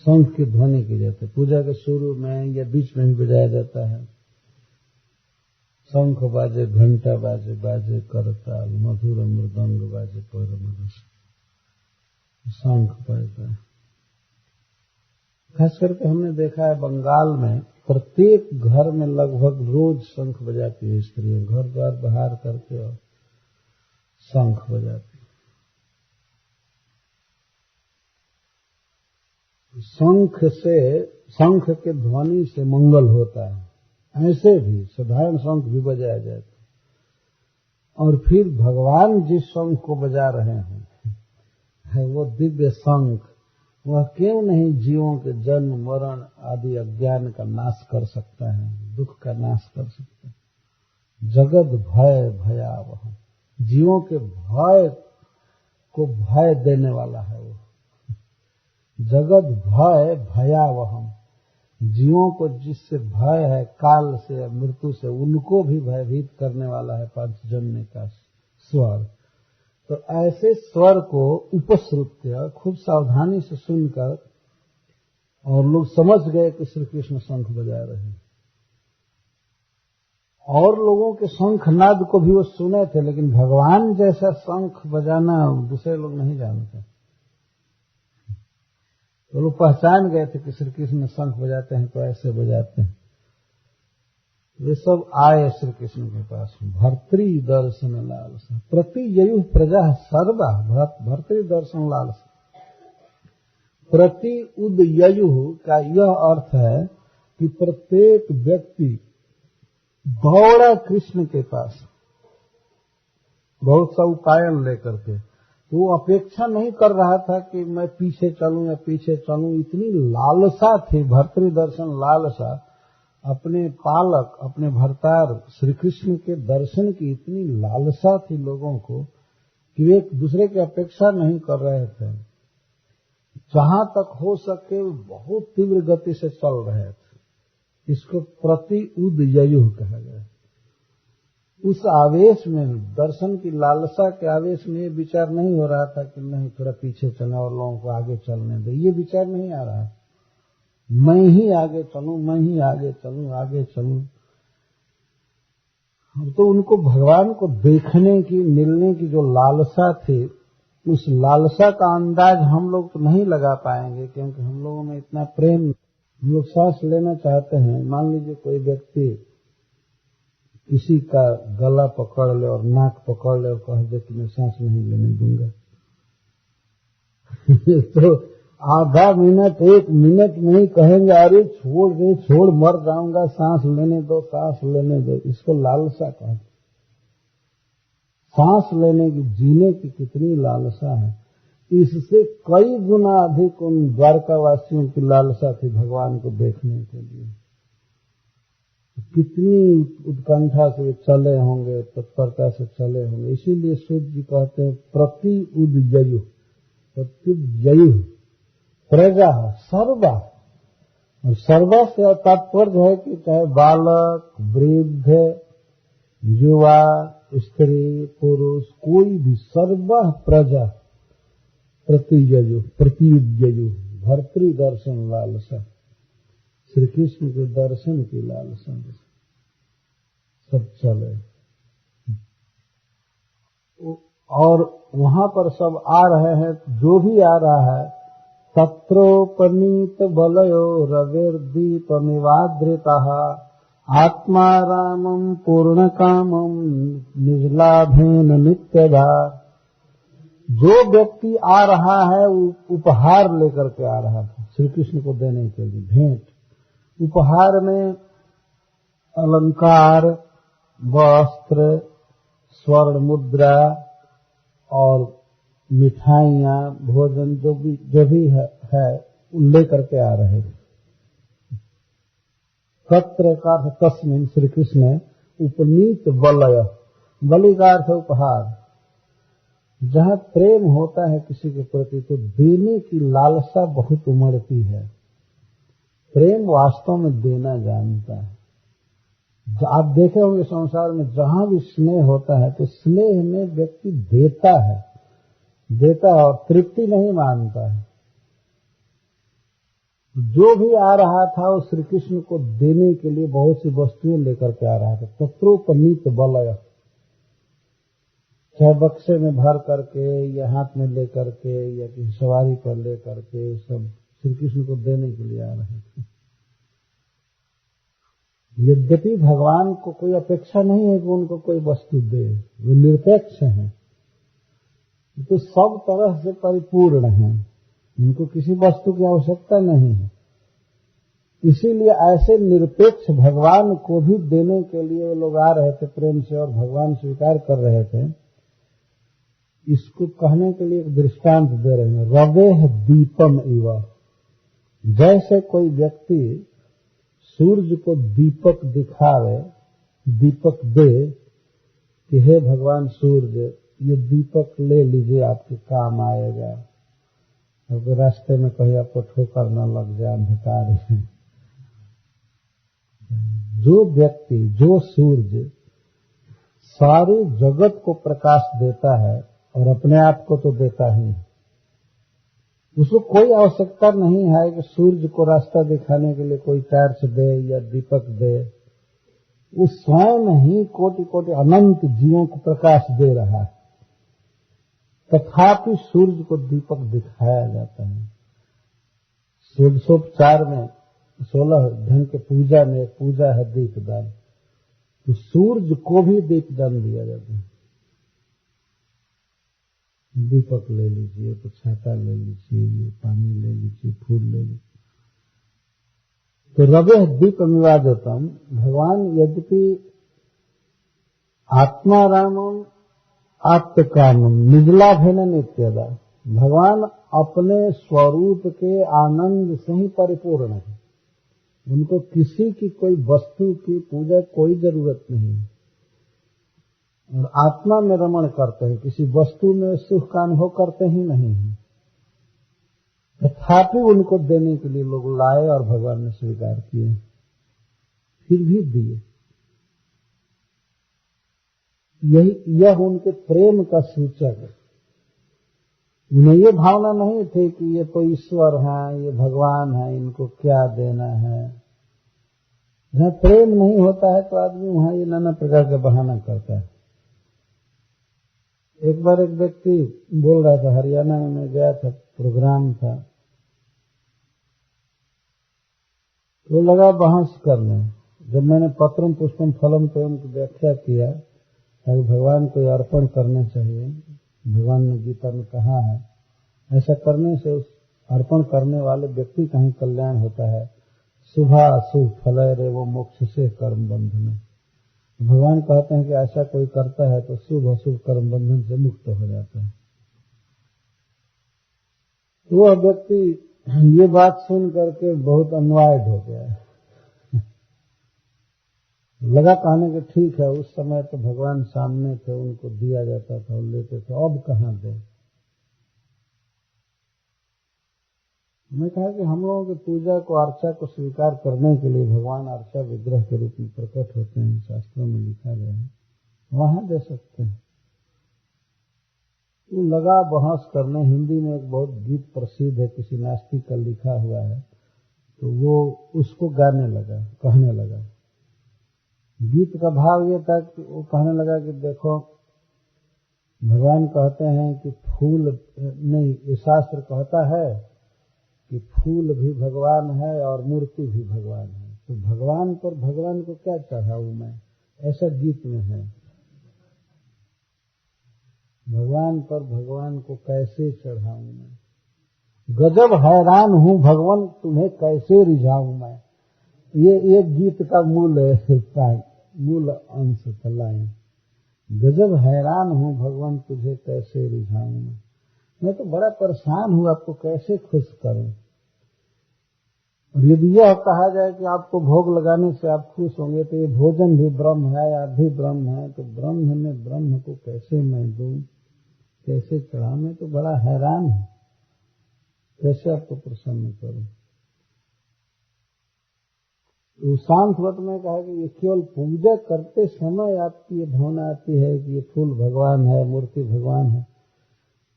शंख की ध्वनि की जाती है, पूजा के शुरू में या बीच में भी बजाया जाता है। शंख बाजे, घंटा बाजे, बाजे करताल, मधुर मृदंग बाजे परम रस, शंख बजता है। खास करके हमने देखा है बंगाल में प्रत्येक घर में लगभग रोज शंख बजाती है स्त्रियां, घर द्वार बाहर करके और शंख बजाती है। शंख के ध्वनि से मंगल होता है। ऐसे भी साधारण शंख भी बजाया जाए और फिर भगवान जिस शंख को बजा रहे हैं वो दिव्य शंख, वह क्यों नहीं जीवों के जन्म मरण आदि अज्ञान का नाश कर सकता है, दुख का नाश कर सकता है। जगत भय भयावह, जीवों के भय को भय देने वाला है वो। जगत भय भयावह, जीवों को जिससे भय है काल से मृत्यु से, उनको भी भयभीत करने वाला है पांचजन्य का स्वर। तो ऐसे स्वर को उपश्रुत्य खूब सावधानी से सुनकर और लोग समझ गए कि श्री कृष्ण शंख बजा रहे हैं। और लोगों के शंख नाद को भी वो सुने थे, लेकिन भगवान जैसा शंख बजाना दूसरे लोग नहीं जानते। तो लोग पहचान गए थे कि श्री कृष्ण शंख बजाते हैं तो ऐसे बजाते हैं। वे सब आए श्री कृष्ण के पास। भर्तृ दर्शन लालसा प्रति ययु प्रजा सर्वा भर्तृ दर्शन लालसा। प्रति उदययु का यह अर्थ है कि प्रत्येक व्यक्ति दौड़ा कृष्ण के पास बहुत सा उपायन लेकर के। तो वो अपेक्षा नहीं कर रहा था कि मैं पीछे चलूं या पीछे चलूं। इतनी लालसा थी, भर्तृ दर्शन लालसा, अपने पालक अपने भरतार श्री कृष्ण के दर्शन की इतनी लालसा थी लोगों को कि वे एक दूसरे की अपेक्षा नहीं कर रहे थे। जहां तक हो सके बहुत तीव्र गति से चल रहे थे। इसको प्रति उदययु कहा गया। उस आवेश में, दर्शन की लालसा के आवेश में ये विचार नहीं हो रहा था कि नहीं थोड़ा पीछे चले और लोगों को आगे चलने दे। ये विचार नहीं आ रहा, मैं ही आगे चलूं, मैं ही आगे चलूं, आगे चलूं। हम तो उनको भगवान को देखने की, मिलने की जो लालसा थी, उस लालसा का अंदाज हम लोग तो नहीं लगा पाएंगे, क्योंकि हम लोगों में इतना प्रेम। हम लोग सांस लेना चाहते हैं, मान लीजिए कोई व्यक्ति किसी का गला पकड़ ले और नाक पकड़ ले और कह दे कि मैं सांस नहीं लेने दूंगा तो आधा मिनट, 1 मिनट नहीं कहेंगे अरे छोड़ दे, छोड़, मर जाऊंगा, सांस लेने दो, सांस लेने दो। इसको लालसा कहते। सांस लेने की, जीने की कितनी लालसा है। इससे कई गुना अधिक उन द्वारकावासियों की लालसा थी भगवान को देखने के लिए। कितनी उत्कंठा से चले होंगे, तत्परता से चले होंगे। इसीलिए सूर्य जी कहते हैं प्रति उदययु, प्रत्युदयु प्रजा सर्वा। और सर्वा से तात्पर्य है कि चाहे बालक, वृद्ध, युवा, स्त्री, पुरुष, कोई भी, सर्वा प्रजा प्रतिययु, प्रतियुदयु, भर्तृ दर्शन लालसा, श्री कृष्ण के दर्शन की लालसा सब चले। और वहां पर सब आ रहे हैं, जो भी आ रहा है, तत्रोपनीत बलयो रविर्दीपमिवाद्रितः आत्मा रामं पूर्ण कामं निजलाभेन नित्यदा। जो व्यक्ति आ रहा है वो उपहार लेकर के आ रहा था श्री कृष्ण को देने के लिए, भेंट। उपहार में अलंकार, वस्त्र, स्वर्ण मुद्रा और मिठाइयां, भोजन जो भी है लेकर के आ रहे थे। तत्र का तस्मिन् श्री कृष्ण उपनीत बलय, बलि का अर्थ उपहार। जहां प्रेम होता है किसी के प्रति तो देने की लालसा बहुत उमड़ती है। प्रेम वास्तव में देना जानता है। आप देखे होंगे संसार में जहां भी स्नेह होता है तो स्नेह में व्यक्ति देता है और तृप्ति नहीं मानता है। जो भी आ रहा था वो श्री कृष्ण को देने के लिए बहुत सी वस्तुएं लेकर के आ रहा था। तत्रोपनीत बलय, चाहे बक्से में भर करके या हाथ में लेकर के या किसी सवारी पर लेकर के, सब श्री कृष्ण को देने के लिए आ रहे थे। यद्यपि भगवान को कोई अपेक्षा नहीं है कि उनको कोई वस्तु दे, वो निरपेक्ष हैं, तो सब तरह से परिपूर्ण हैं, उनको किसी वस्तु की आवश्यकता नहीं है। इसीलिए ऐसे निरपेक्ष भगवान को भी देने के लिए वो लोग आ रहे थे प्रेम से, और भगवान स्वीकार कर रहे थे। इसको कहने के लिए एक दृष्टांत दे रहे हैं, रवेह दीपम इव। जैसे कोई व्यक्ति सूर्य को दीपक दिखावे, दीपक दे कि हे भगवान सूर्य, ये दीपक ले लीजिए, आपके काम आएगा। अब रास्ते में कहीं आपको ठोकर न लग जाए अंधकार में। जो व्यक्ति, जो सूर्य सारे जगत को प्रकाश देता है और अपने आप को तो देता ही, उसको कोई आवश्यकता नहीं है कि सूर्य को रास्ता दिखाने के लिए कोई टॉर्च दे या दीपक दे। वो स्वयं ही कोटि कोटि अनंत जीवों को प्रकाश दे रहा है, तथापि सूर्य को दीपक दिखाया जाता है। षोडशोपचार में 16 ढंग के पूजा में एक पूजा है दीपदान। तो सूर्य को भी दीपदान दिया जाता है। दीपक ले लीजिए, तो छाता ले लीजिए, ये पानी ले लीजिए, फूल ले लीजिए। तो रवे दीप विवादतम, भगवान यद्यपि आत्मारामम आत्मकामम निजलाभेन नित्यदा, भगवान अपने स्वरूप के आनंद से ही परिपूर्ण है। उनको किसी की कोई वस्तु की पूजा कोई जरूरत नहीं है और आत्मा में रमण करते हैं, किसी वस्तु में सुख का अनुभव करते ही नहीं है। तथापि उनको देने के लिए लोग लाए और भगवान ने स्वीकार किए, फिर भी दिए। यह उनके प्रेम का सूचक है। उन्हें ये भावना नहीं थी कि ये तो ईश्वर है, ये भगवान है, इनको क्या देना है। जहाँ प्रेम नहीं होता है तो आदमी वहां ये नाना प्रकार का बहाना करता है। एक बार एक व्यक्ति बोल रहा था, हरियाणा में मैं गया था, प्रोग्राम था, तो लगा बहस करने। जब मैंने पत्रम पुष्पम फलम तोयम की व्याख्या किया, भगवान को अर्पण करना चाहिए, भगवान ने गीता में कहा है, ऐसा करने से उस अर्पण करने वाले व्यक्ति का ही कल्याण होता है। शुभा अशुभ फलय रे वो मोक्ष से कर्म बंधन। भगवान कहते हैं कि ऐसा कोई करता है तो शुभ अशुभ कर्म बंधन से मुक्त हो जाता है। तो वह व्यक्ति ये बात सुन करके बहुत अनवाइड हो गया। लगा कहने के ठीक है, उस समय तो भगवान सामने थे, उनको दिया जाता था और लेते थे, अब कहाँ दे। मैं कहा कि हम लोगों की पूजा को, अर्चा को स्वीकार करने के लिए भगवान अर्चा विग्रह के रूप में प्रकट होते हैं, शास्त्रों में लिखा गया है, वहां दे सकते हैं। तो लगा बहस करने। हिंदी में एक बहुत गीत प्रसिद्ध है, किसी नास्तिक का लिखा हुआ है, तो वो उसको गाने लगा, कहने लगा। गीत का भाव ये था कि वो कहने लगा कि देखो, भगवान कहते हैं कि फूल नहीं, ये शास्त्र कहता है कि फूल भी भगवान है और मूर्ति भी भगवान है, तो भगवान पर भगवान को क्या चढ़ाऊं मैं, ऐसा गीत में है। भगवान पर भगवान को कैसे चढ़ाऊं मैं, गजब हैरान हूं भगवान तुम्हें कैसे रिझाऊं मैं। ये एक गीत का मूल अंश था, लाइन। गजब हैरान हूं भगवान तुझे कैसे रिझाऊं मैं तो बड़ा परेशान हूं, आपको कैसे खुश करूं। और यदि यह कहा जाए कि आपको भोग लगाने से आप खुश होंगे, तो ये भोजन भी ब्रह्म है, आप भी ब्रह्म है, तो ब्रह्म में ब्रह्म को कैसे मैं दूं, कैसे चढ़ाऊं। मैं तो बड़ा हैरान हूं, कैसे आपको प्रसन्न करूं। तो शांतवत में कहा कि ये केवल पूजा करते समय आपकी ये भावना आती है कि ये फूल भगवान है, मूर्ति भगवान है,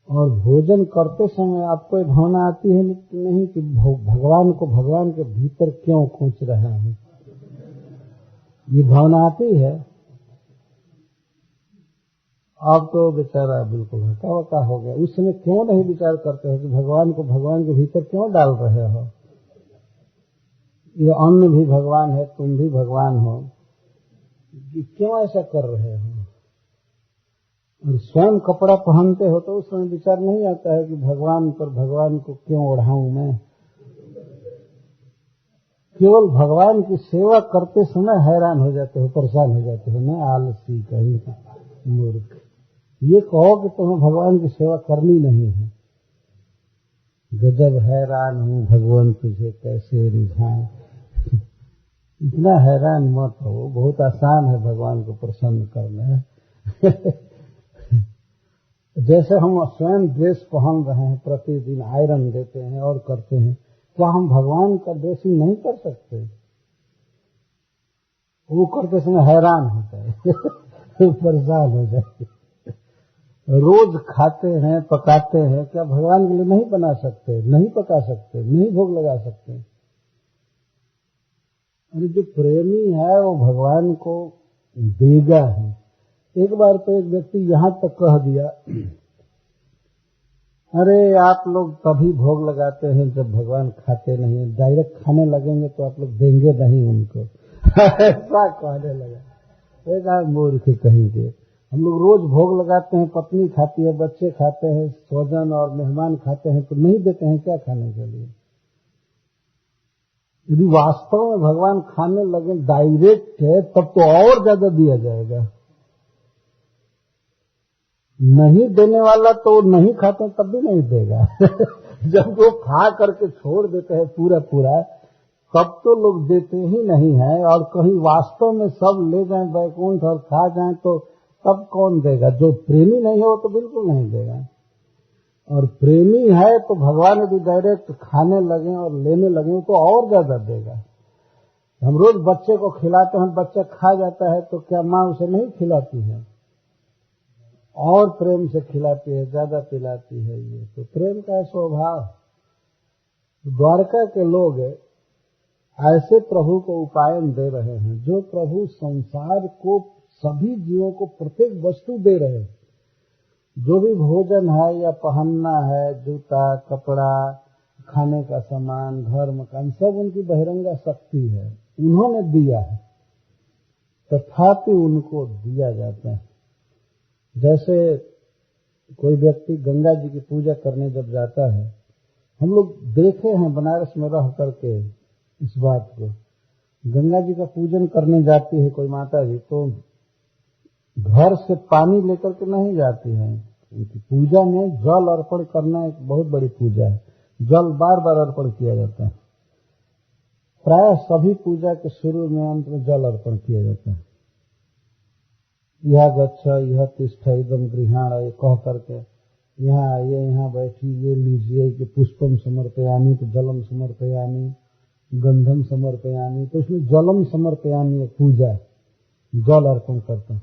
और भोजन करते समय आपको ये भावना आती है नहीं कि भगवान को भगवान के भीतर क्यों खोज रहा हूं। ये भावना आती है। अब तो बेचारा बिल्कुल हका हो गया। उस समय क्यों नहीं विचार करते हो कि भगवान को भगवान के भीतर क्यों डाल रहे हो। ये अन्न भी भगवान है, तुम भी भगवान हो, क्यों ऐसा कर रहे हो। और स्वयं कपड़ा पहनते हो तो उस समय विचार नहीं आता है कि भगवान पर भगवान को क्यों ओढ़ाऊं मैं। केवल भगवान की सेवा करते समय हैरान हो जाते हो, परेशान हो जाते हो। मैं आलसी कहीं मूर्ख, ये कहो कि तुम्हें भगवान की सेवा करनी नहीं है। गजब हैरान हूं भगवान तुझे कैसे रिझाऊं। इतना हैरान मत हो, बहुत आसान है भगवान को प्रसन्न करना। जैसे हम स्वयं ड्रेस पहन रहे हैं, प्रतिदिन आयरन देते हैं और करते हैं, क्या हम भगवान का ड्रेसिंग नहीं कर सकते। वो करते समय हैरान होता है, परेशान हो जाते। रोज खाते हैं, पकाते हैं, क्या भगवान के लिए नहीं बना सकते, नहीं पका सकते, नहीं भोग लगा सकते। अरे जो प्रेमी है वो भगवान को देगा ही। एक बार तो एक व्यक्ति यहां तक कह दिया, अरे आप लोग तभी भोग लगाते हैं जब भगवान खाते नहीं, डायरेक्ट खाने लगेंगे तो आप लोग देंगे नहीं उनको। ऐसा कहने लगा। एक मूर्ख कहेंगे, हम लोग रोज भोग लगाते हैं, पत्नी खाती है, बच्चे खाते हैं, स्वजन और मेहमान खाते हैं, तो नहीं देते हैं क्या खाने के लिए? यदि वास्तव में भगवान खाने लगे डायरेक्ट है तब तो और ज्यादा दिया जाएगा। नहीं देने वाला तो नहीं खाते तब भी नहीं देगा। जब वो खा करके छोड़ देते हैं पूरा पूरा, तब तो लोग देते ही नहीं है। और कहीं वास्तव में सब ले जाएं वैकुंठ और खा जाएं तो तब कौन देगा? जो प्रेमी नहीं हो तो बिल्कुल नहीं देगा, और प्रेमी है तो भगवान यदि डायरेक्ट खाने लगे और लेने लगे तो और ज्यादा देगा। हम रोज बच्चे को खिलाते हैं, बच्चा खा जाता है तो क्या माँ उसे नहीं खिलाती है? और प्रेम से खिलाती है, ज्यादा पिलाती है। ये तो प्रेम का स्वभाव। द्वारका के लोग ऐसे प्रभु को उपायन दे रहे हैं जो प्रभु संसार को, सभी जीवों को प्रत्येक वस्तु दे रहे हैं। जो भी भोजन है या पहनना है, जूता कपड़ा, खाने का सामान, घर मकान, सब उनकी बहिरंगा शक्ति है, उन्होंने दिया है, तथापि उनको दिया जाता है। जैसे कोई व्यक्ति गंगा जी की पूजा करने जब जाता है, हम लोग देखे हैं बनारस में रह करके इस बात को, गंगा जी का पूजन करने जाती है कोई माता जी तो घर से पानी लेकर के नहीं जाती है। उनकी पूजा में जल अर्पण करना एक बहुत बड़ी पूजा है, जल बार बार अर्पण किया जाता है। प्राय सभी पूजा के शुरू में अंत में जल अर्पण किया जाता है। यह गच्छ यह तिष्ठ इदम गृहाण, ये कह करके यहाँ आइए, यहाँ बैठिए, ये लीजिए कि पुष्पम समर्पयामी, तो जलम समर्पयामी, गंधम समर्पयामी, तो उसमें जलम समर्पयामी पूजा, जल अर्पण करता है।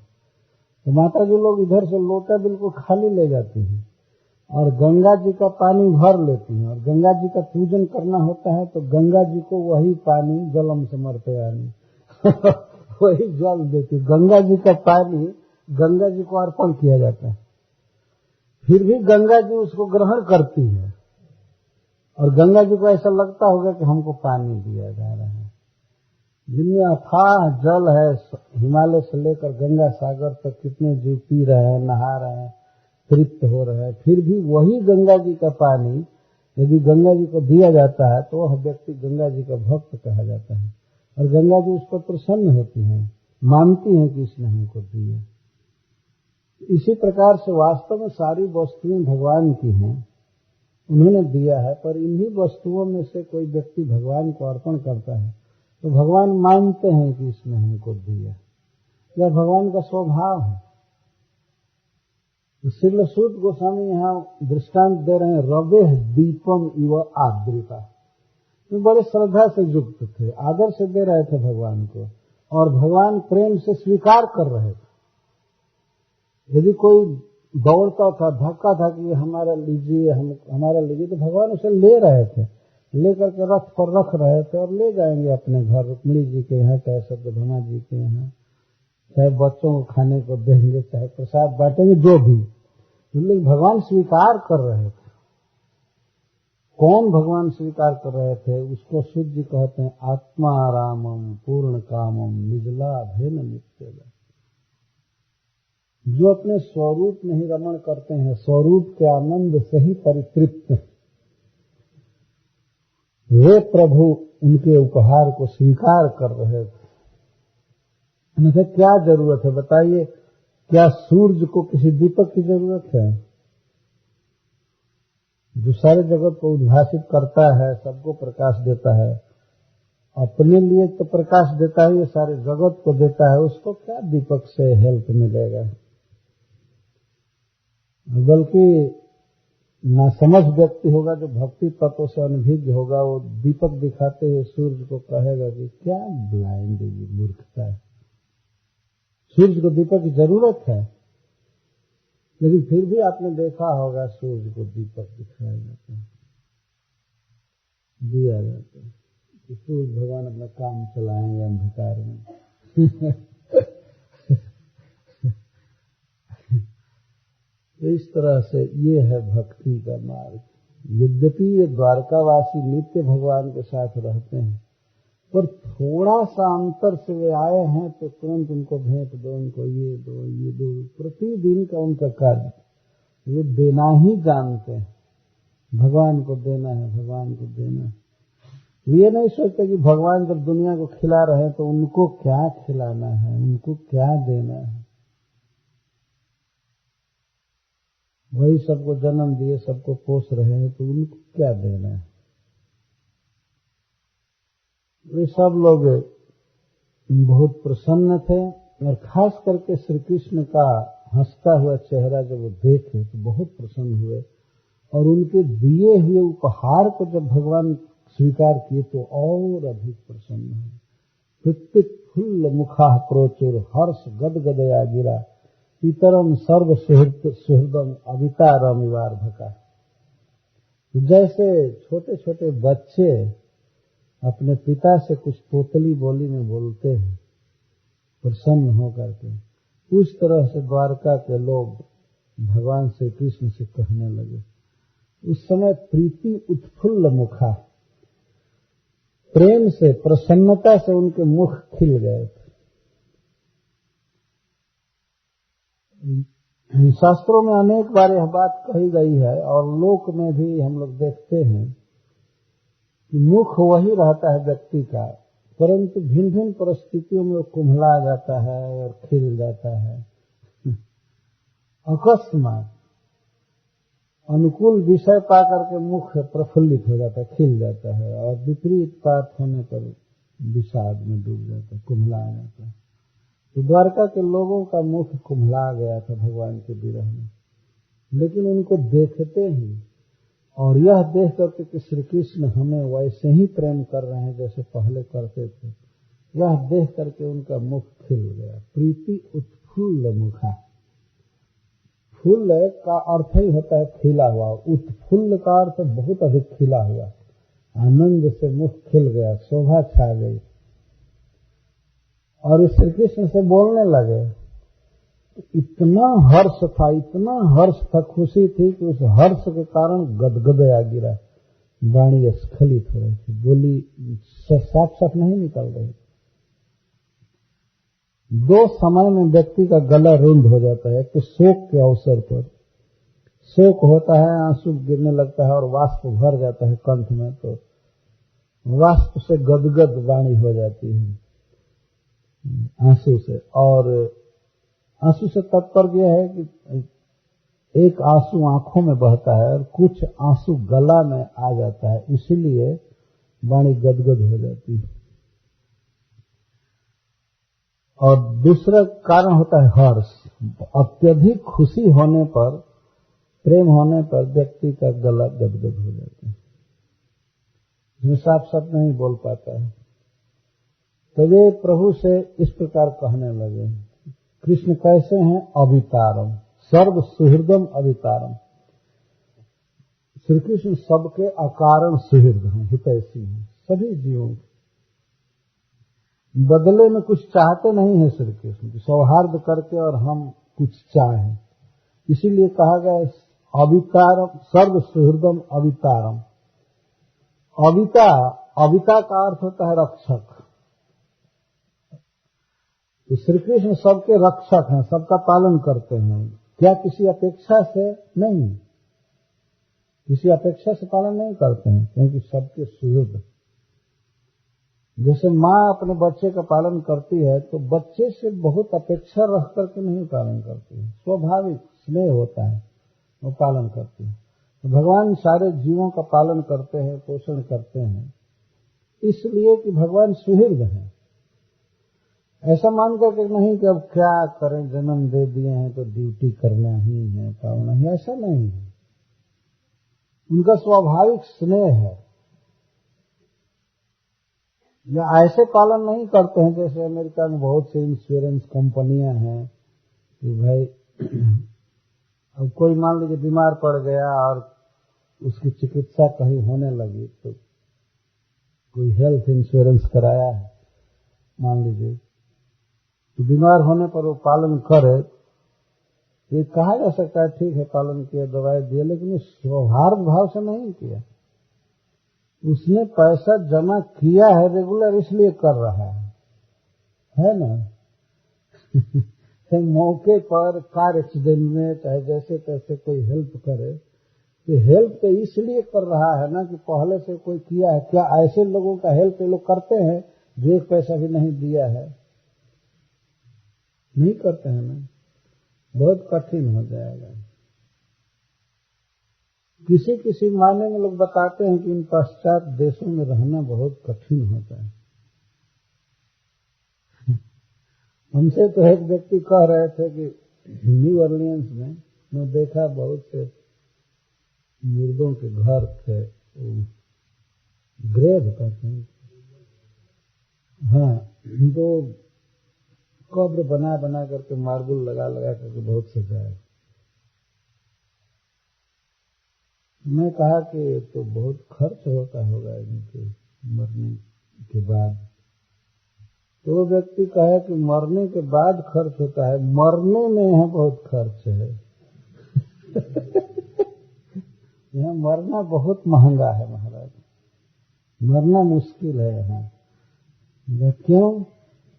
तो माता जी लोग इधर से लोटा बिल्कुल खाली ले जाती हैं और गंगा जी का पानी भर लेती हैं, और गंगा जी का पूजन करना होता है तो गंगा जी को वही पानी जलम समर्पयामी वही जल देती। गंगा जी का पानी गंगा जी को अर्पण किया जाता है, फिर भी गंगा जी उसको ग्रहण करती है, और गंगा जी को ऐसा लगता होगा कि हमको पानी दिया जा रहा है। जिनमें अथाह जल है, हिमालय से लेकर गंगा सागर तक कितने जीव पी रहे हैं, नहा रहे हैं, तृप्त हो रहे हैं, फिर भी वही गंगा जी का पानी यदि गंगा जी को दिया जाता है तो वह व्यक्ति गंगा जी का भक्त कहा जाता है, और गंगा जी उस पर प्रसन्न होती हैं, मानती हैं कि इसने हमको दिया। इसी प्रकार से वास्तव में सारी वस्तुएं भगवान की हैं, उन्होंने दिया है, पर इन्हीं वस्तुओं में से कोई व्यक्ति भगवान को अर्पण करता है तो भगवान मानते हैं कि इसने हमको दिया, यह भगवान का स्वभाव है। श्रील सूत गोस्वामी यहाँ दृष्टांत दे रहे हैं, रवे दीपम इव आद्रिता। बड़े श्रद्धा से युक्त थे, आदर से दे रहे थे भगवान को, और भगवान प्रेम से स्वीकार कर रहे थे। यदि कोई दौड़ता था, धक्का था कि हमारा लीजिए, हमारा लीजिए, तो भगवान उसे ले रहे थे, लेकर के रथ पर रख रहे थे और ले जाएंगे अपने घर, रुक्मिणी जी के यहाँ, चाहे सत्यभामा जी के यहाँ, चाहे बच्चों को खाने को देंगे, चाहे प्रसाद बांटेंगे, जो भी। लेकिन भगवान स्वीकार कर रहे थे। कौन भगवान स्वीकार कर रहे थे? उसको सूत जी कहते हैं आत्मारामम पूर्ण कामम निजलाभेन नित्य। जो अपने स्वरूप में ही रमण करते हैं, स्वरूप के आनंद से ही परितृप्त हैं, वे प्रभु उनके उपहार को स्वीकार कर रहे थे। उनसे क्या जरूरत है बताइए? क्या सूर्य को किसी दीपक की जरूरत है? जो सारे जगत को उद्भासित करता है, सबको प्रकाश देता है, अपने लिए तो प्रकाश देता है, ये सारे जगत को देता है, उसको क्या दीपक से हेल्प मिलेगा? बल्कि नासमझ व्यक्ति होगा जो भक्ति तत्व से अनभिज्ञ होगा, वो दीपक दिखाते हुए सूर्य को कहेगा कि क्या ब्लाइंड, ये मूर्खता है। सूर्य को दीपक की जरूरत है, लेकिन फिर भी आपने देखा होगा सूर्य को दीपक दिखाया जाता है, दिया जाता है कि सूर्य भगवान अपना काम चलाएंगे अंधकार में। तो इस तरह से ये है भक्ति का मार्ग। यद्यपि ये द्वारकावासी नित्य भगवान के साथ रहते हैं, पर थोड़ा सा अंतर से वे आए हैं तो तुरंत उनको भेंट दो, उनको ये दो ये दो, प्रतिदिन का उनका कार्य वे देना ही जानते हैं। भगवान को देना है, भगवान को देना है। ये नहीं सोचते कि भगवान जब दुनिया को खिला रहे हैं तो उनको क्या खिलाना है, उनको क्या देना है। वही सबको जन्म दिए, सबको पोस रहे हैं, तो उनको क्या देना है। वे सब लोग बहुत प्रसन्न थे और खास करके श्री कृष्ण का हंसता हुआ चेहरा जब वो देखे तो बहुत प्रसन्न हुए और उनके दिए हुए उपहार को जब भगवान स्वीकार किए तो और अधिक प्रसन्न हुए। प्रत्युत्फुल्ल मुखा प्रोचुर हर्ष गदगदया गिरा पितरम सर्व सुहृदम अवितारम इवार्भका। जैसे छोटे छोटे बच्चे अपने पिता से कुछ तोतली बोली में बोलते हैं प्रसन्न होकर के, उस तरह से द्वारका के लोग भगवान श्री कृष्ण से कहने लगे। उस समय प्रीति उत्फुल्ल मुखा, प्रेम से प्रसन्नता से उनके मुख खिल गए थे। शास्त्रों में अनेक बार यह बात कही गई है और लोक में भी हम लोग देखते हैं कि मुख वही रहता है व्यक्ति का, परंतु भिन्न भिन्न परिस्थितियों में वो कुम्हला जाता है और खिल जाता है। अकस्मात अनुकूल विषय पा करके मुख प्रफुल्लित हो जाता है, खिल जाता है, और विपरीत बात होने पर विषाद में डूब जाता है, कुम्हला जाता है। तो द्वारका के लोगों का मुख कुम्हला गया था भगवान के विरह में, लेकिन उनको देखते ही और यह देख करके कि श्री कृष्ण हमें वैसे ही प्रेम कर रहे हैं जैसे पहले करते थे, यह देख करके उनका मुख खिल गया। प्रीति उत्फुल्ल मुखा, फूल का अर्थ ही होता है खिला हुआ, उत्फुल्ल का अर्थ बहुत अधिक खिला हुआ। आनंद से मुख खिल गया, शोभा छा गई और श्री कृष्ण से बोलने लगे। इतना हर्ष था, इतना हर्ष था, खुशी थी कि उस हर्ष के कारण गदगदया गिरा, वाणी स्खलित हो रही थी, बोली साफ साफ नहीं निकल रही। दो समय में व्यक्ति का गला रुंध हो जाता है। तो शोक के अवसर पर शोक होता है, आंसू गिरने लगता है और वाष्प भर जाता है कंठ में, तो वाष्प से गदगद वाणी हो जाती है आंसू से। और आंसू से तात्पर्य यह है कि एक आंसू आंखों में बहता है और कुछ आंसू गला में आ जाता है, इसीलिए वाणी गदगद हो जाती है। और दूसरा कारण होता है हर्ष। अत्यधिक खुशी होने पर, प्रेम होने पर व्यक्ति का गला गदगद हो जाता है, जो साफ साफ नहीं बोल पाता है। तो वे प्रभु से इस प्रकार कहने लगे। कृष्ण कैसे हैं? अवितारम, सर्व सुहृदम अवितारम। श्री कृष्ण सबके अकारण सुहृद हैं, हितैषी हैं, सभी जीवों के। बदले में कुछ चाहते नहीं है श्री कृष्ण, सौहार्द करके और हम कुछ चाहें, इसीलिए कहा गया अवितारम, सर्व सुहृदम अवितारम। अविता का अर्थ होता है रक्षक। तो श्री कृष्ण सबके रक्षक हैं, सबका पालन करते हैं। क्या किसी अपेक्षा से? नहीं, किसी अपेक्षा से पालन नहीं करते हैं, क्योंकि सबके सुहृद। जैसे माँ अपने बच्चे का पालन करती है तो बच्चे से बहुत अपेक्षा रख करके नहीं पालन करती है, स्वाभाविक स्नेह होता है, वो पालन करती है। तो भगवान सारे जीवों का पालन करते हैं, पोषण करते हैं, इसलिए कि भगवान सुहृद हैं। ऐसा मान करके नहीं कि अब क्या करें, जन्म दे दिए हैं तो ड्यूटी करना ही है, पालना ही, ऐसा नहीं है। उनका स्वाभाविक स्नेह है। या ऐसे पालन नहीं करते हैं जैसे अमेरिका में बहुत से इंश्योरेंस कंपनियां हैं कि भाई अब कोई मान लीजिए बीमार पड़ गया और उसकी चिकित्सा कहीं होने लगी, तो कोई हेल्थ इंश्योरेंस कराया है मान लीजिए, तो बीमार होने पर वो पालन करे ये कहा जा सकता है ठीक है पालन किया, दवाई दिया, लेकिन ये स्वाभाविक भाव से नहीं किया। उसने पैसा जमा किया है रेगुलर, इसलिए कर रहा है ना। मौके पर कार एक्सीडेंट में चाहे जैसे तैसे कोई हेल्प करे, तो हेल्प तो इसलिए कर रहा है ना कि पहले से कोई किया है। क्या ऐसे लोगों का हेल्प ये लोग करते हैं जो एक पैसा भी नहीं दिया है? नहीं करते हैं ना, बहुत कठिन हो जाएगा। किसी किसी मायने में लोग बताते हैं कि इन पश्चात देशों में रहना बहुत कठिन होता है। हमसे तो एक व्यक्ति कह रहे थे कि न्यू ऑरलियंस में मैं देखा बहुत से मुर्दों के घर थे, ग्रेव कहते हैं, हाँ, तो कब्र बना बना करके मार्बल लगा लगा करके बहुत सजाया। मैं कहा कि तो बहुत खर्च होता होगा इनके मरने के बाद। तो वो व्यक्ति कहे कि मरने के बाद खर्च होता है, मरने में यहाँ बहुत खर्च है। यहाँ मरना बहुत महंगा है महाराज, मरना मुश्किल है यहाँ। क्यों?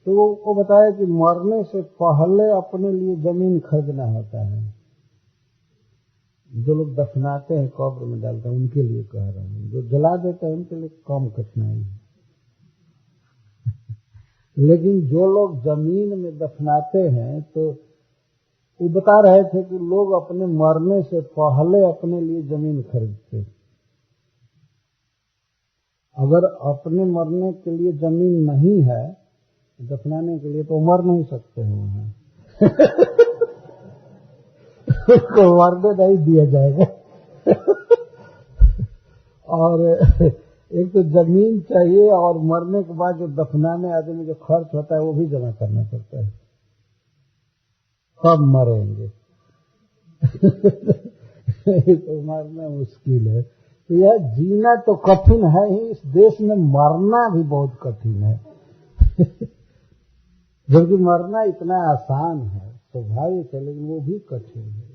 तो वो बताया कि मरने से पहले अपने लिए जमीन खरीदना होता है। जो लोग दफनाते हैं कब्र में डालते हैं उनके लिए कह रहा हूँ, जो जला देते हैं उनके लिए कम कठिनाई है। लेकिन जो लोग जमीन में दफनाते हैं तो वो बता रहे थे कि लोग अपने मरने से पहले अपने लिए जमीन खरीदते। अगर अपने मरने के लिए जमीन नहीं है दफनाने के लिए तो मर नहीं सकते हैं वहां। उसको मरने नहीं दिया जाएगा। और एक तो जमीन चाहिए और मरने के बाद जो दफनाने आदमी जो खर्च होता है वो भी जमा करना पड़ता है, तब मरेंगे। तो मरना मुश्किल है। तो यह जीना तो कठिन है ही, इस देश में मरना भी बहुत कठिन है। जबकि मरना इतना आसान है, स्वाभाविक है, लेकिन वो भी कठिन है।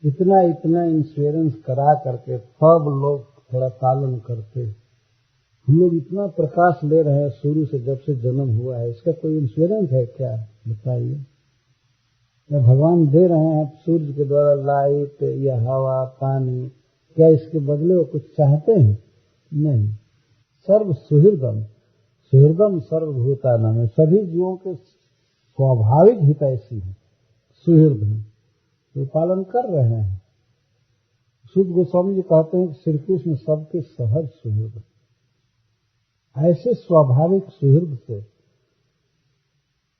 इतना इतना इंश्योरेंस करा करके सब लोग थोड़ा पालन करते। हम लोग इतना प्रकाश ले रहे हैं शुरू से, जब से जन्म हुआ है, इसका कोई इंश्योरेंस है क्या? बताइए। या भगवान दे रहे हैं सूर्य के द्वारा लाइट या हवा पानी, क्या इसके बदले वो कुछ चाहते हैं? नहीं। सर्व सुहृदम, सुहृदम सर्वभूतानां में सभी जीवों के स्वाभाविक हितैषी है, सुहृद है, तो पालन कर रहे हैं। शुद्ध गोस्वामी जी कहते हैं कि श्री कृष्ण सबके सहज सुहृद, ऐसे स्वाभाविक सुहृद से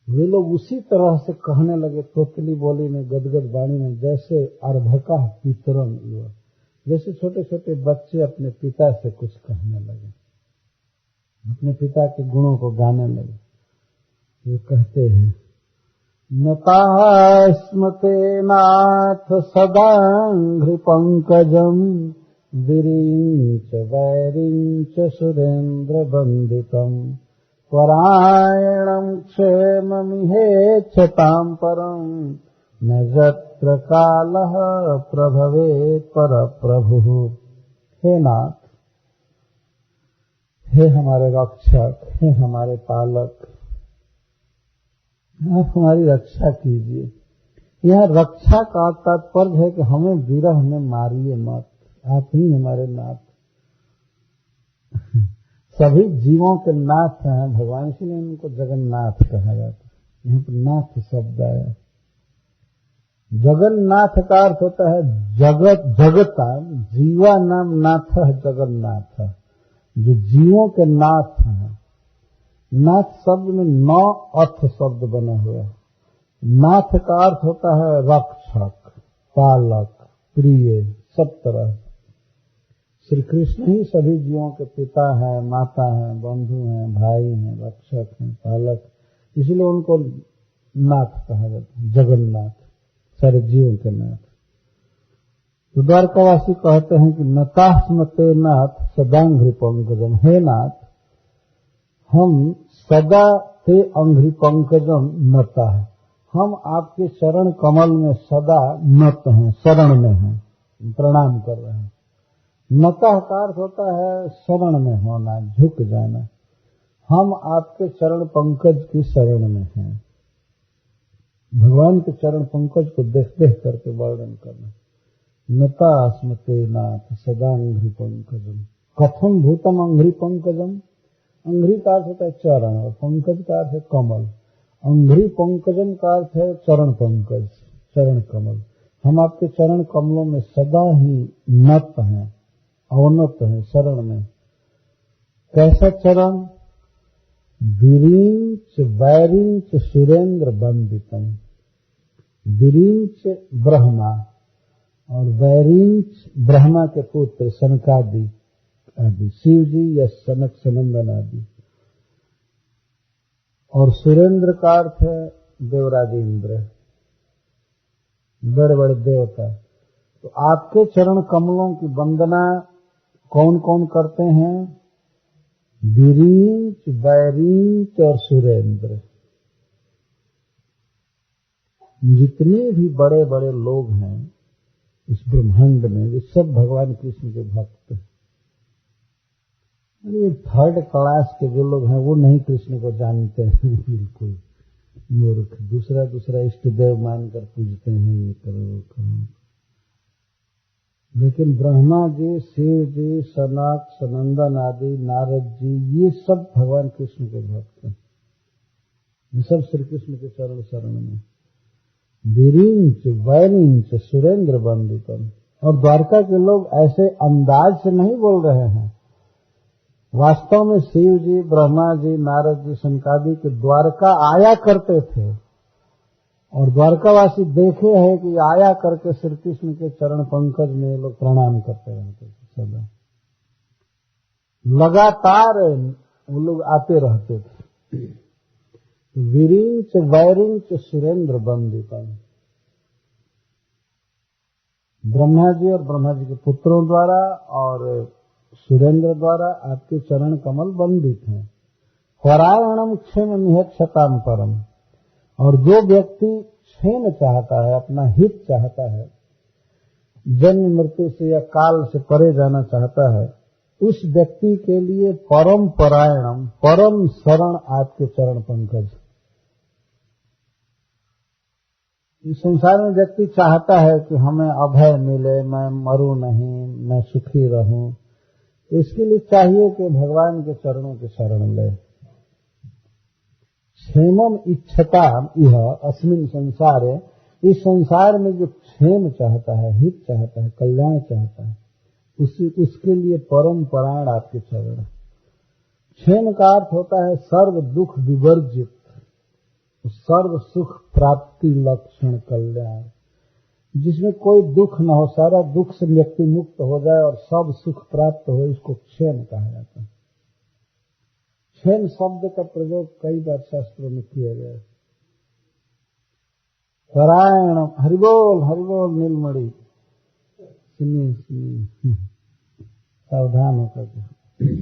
वे लोग उसी तरह से कहने लगे तोतली बोली में, गदगद वाणी में, जैसे अर्भका पितरम युवा, जैसे छोटे छोटे बच्चे अपने पिता से कुछ कहने लगे, अपने पिता के गुणों को गाने लगे। वे कहते हैं नताः स्मते नाथ सदांघ्रि पंकजम वीरिंच वैरिंच सुरेंद्र वंदितम परायणं क्षेममिहेच्छतां परं न यत्र कालः प्रभवेत् परप्रभुः। हे नाथ, हे हमारे रक्षक, हे हमारे पालक, आप हमारी रक्षा कीजिए। यह रक्षा का तात्पर्य है कि हमें विरह में मारिए मत, आप ही हमारे नाथ। सभी जीवों के नाथ हैं भगवान, इसलिए उनको जगन्नाथ कहा जाता है। यहाँ पर नाथ शब्द आया। जगन्नाथ का अर्थ होता है जगत, जगता, जीवा नाम नाथ है जगन्नाथ, जो जीवों के नाथ हैं। नाथ शब्द में 9 अर्थ शब्द बने हुए हैं। नाथ का अर्थ होता है रक्षक, पालक, प्रिय, सब तरह। श्री कृष्ण ही सभी जीवों के पिता हैं, माता हैं, बंधु हैं, भाई हैं, रक्षक हैं, पालक, इसलिए उनको नाथ कहा जाता है, जगन्नाथ, सारे जीवों के नाथ। तो द्वारकावासी कहते हैं कि नताः स्मते नाथ सदांघ्रि पंकजम, हे नाथ, हम सदा ते अंघ्रि पंकजम नता है, हम आपके चरण कमल में सदा नत हैं, शरण में हैं, प्रणाम कर रहे हैं। नतः का अर्थ होता है शरण में होना, झुक जाना। हम आपके चरण पंकज की शरण में हैं। भगवान के चरण पंकज को देख देख करके वर्णन करना। नता स्मते नाथ सदा अंघ्रि पंकजम। कथम भूतम अंघ्रि पंकजम। अंघ्रि का अर्थ होता है चरण और पंकज का अर्थ है कमल। अंघ्रि पंकजम का अर्थ है चरण पंकज, चरण कमल। हम आपके चरण कमलों में सदा ही नत हैं, अवनत हैं, शरण में। कैसा चरण? विरिंच वैरिंच सुरेंद्र वंदितम। विरिंच ब्रह्मा और वैरिंच ब्रह्मा के पुत्र सनकादि आदि, शिव जी या सनक सनंदन आदि। और सुरेंद्र का अर्थ है देवराज इंद्र, बड़े बड़े देवता। तो आपके चरण कमलों की वंदना कौन कौन करते हैं? विरींच, वैरींच और सुरेंद्र। जितने भी बड़े बड़े लोग हैं इस ब्रह्मांड में, वे सब भगवान कृष्ण के भक्त हैं। ये थर्ड क्लास के जो लोग हैं वो नहीं कृष्ण को जानते हैं, बिल्कुल मूर्ख। दूसरा दूसरा इष्ट देव मानकर पूजते हैं, ये करो वो करो। लेकिन ब्रह्मा जी, शिव जी, सनक सनंदन आदि, नारद जी, ये सब भगवान कृष्ण के भक्त हैं। ये सब श्री कृष्ण के चरण शरण में। विरिंच वैरिंच सुरेंद्र वंदितम। और द्वारका के लोग ऐसे अंदाज से नहीं बोल रहे हैं। वास्तव में शिव जी, ब्रह्मा जी, नारद जी, सनकादि के द्वारका आया करते थे और द्वारकावासी देखे हैं कि आया करके श्री कृष्ण के चरण पंकज में लोग प्रणाम करते रहते थे सदा। लगातार वो लोग आते रहते थे। विरिंच वैरिंच सुरेंद्र वंदितम। ब्रह्मा जी और ब्रह्मा जी के पुत्रों द्वारा और सुरेंद्र द्वारा आपके चरण कमल वंदित हैं। परायणम क्षेम निहक्षताम परम। और जो व्यक्ति क्षेम चाहता है, अपना हित चाहता है, जन्म मृत्यु से या काल से परे जाना चाहता है, उस व्यक्ति के लिए परम परायणम, परम शरण आपके चरण पंकज। इस संसार में व्यक्ति चाहता है कि हमें अभय मिले, मैं मरूं नहीं, मैं सुखी रहूं। इसके लिए चाहिए कि भगवान के चरणों की शरण ले। क्षेमम इच्छताम यह अस्मिन संसारे। इस संसार में जो क्षेम चाहता है, हित चाहता है, कल्याण चाहता है, उसके लिए परम परायण आपके चरण। क्षेम का अर्थ होता है सर्व दुख विवर्जित, सर्व सुख प्राप्ति लक्षण कल्याण, जिसमें कोई दुख न हो, सारा दुख से व्यक्ति मुक्त हो जाए और सब सुख प्राप्त हो, इसको क्षेम कहा जाता है। क्षेम शब्द का प्रयोग कई बार शास्त्रों में किया गया है। परायण, हरिबोल नीलमणि, सुनिए सावधान होकर के।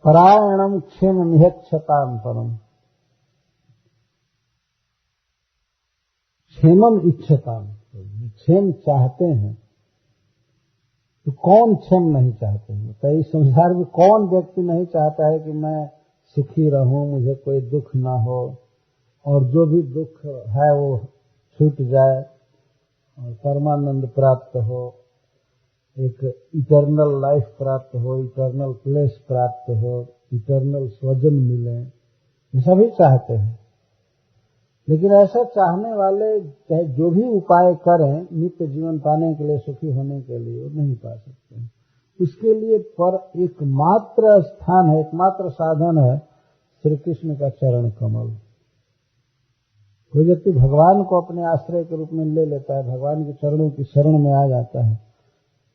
परायणम क्षेम निहक्षताम परम। क्षेमम इच्छताम, क्षेम चाहते हैं तो कौन क्षेम नहीं चाहते हैं? तो इस संसार में कौन व्यक्ति नहीं चाहता है कि मैं सुखी रहूं, मुझे कोई दुख ना हो और जो भी दुख है वो छूट जाए और परमानंद प्राप्त हो, एक इटर्नल लाइफ प्राप्त हो, इटर्नल प्लेस प्राप्त हो, इटर्नल स्वजन मिले, ये सभी चाहते हैं। लेकिन ऐसा चाहने वाले चाहे जो भी उपाय करें नित्य जीवन पाने के लिए, सुखी होने के लिए, वो नहीं पा सकते। उसके लिए पर एकमात्र स्थान है, एकमात्र साधन है श्री कृष्ण का चरण कमल। कोई व्यक्ति भगवान को अपने आश्रय के रूप में ले लेता है, भगवान के चरणों की शरण में आ जाता है,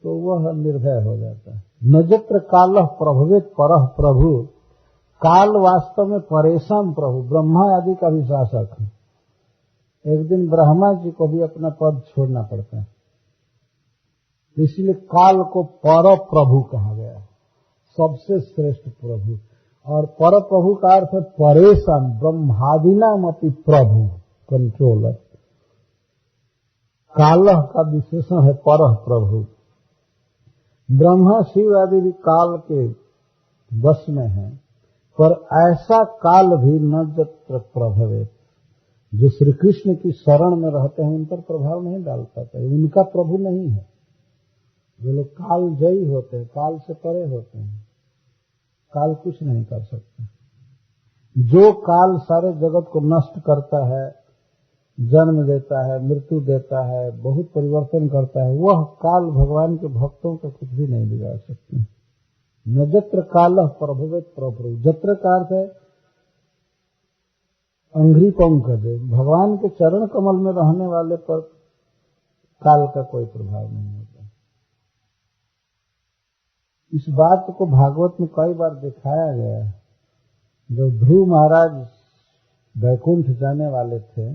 तो वह निर्भय हो जाता है। नजत्र कालः प्रभवेत परः प्रभु। काल वास्तव में परेशान प्रभु, ब्रह्मा आदि का भी शासक है। एक दिन ब्रह्मा जी को भी अपना पद छोड़ना पड़ता है, इसलिए काल को पर प्रभु कहा गया, सबसे श्रेष्ठ प्रभु। और पर प्रभु का अर्थ है परेशान, ब्रह्मादिनाम अपि प्रभु, कंट्रोलर। कालह का विशेषण है परह प्रभु। ब्रह्मा शिव आदि भी काल के वश में है, पर ऐसा काल भी न जत्र प्रभवे। जो श्री कृष्ण की शरण में रहते हैं उन पर प्रभाव नहीं डाल पाता है, उनका प्रभु नहीं है। जो लोग काल जयी होते हैं, काल से परे होते हैं, काल कुछ नहीं कर सकते। जो काल सारे जगत को नष्ट करता है, जन्म देता है, मृत्यु देता है, बहुत परिवर्तन करता है, वह काल भगवान के भक्तों का कुछ भी नहीं बिगाड़ सकते। न जत्र कालः प्रभवेत् प्रभु। जत्र का अर्थ है अंघ्रि पंकज। भगवान के चरण कमल में रहने वाले पर काल का कोई प्रभाव नहीं होता। इस बात को भागवत में कई बार दिखाया गया है। जब ध्रुव महाराज वैकुंठ जाने वाले थे,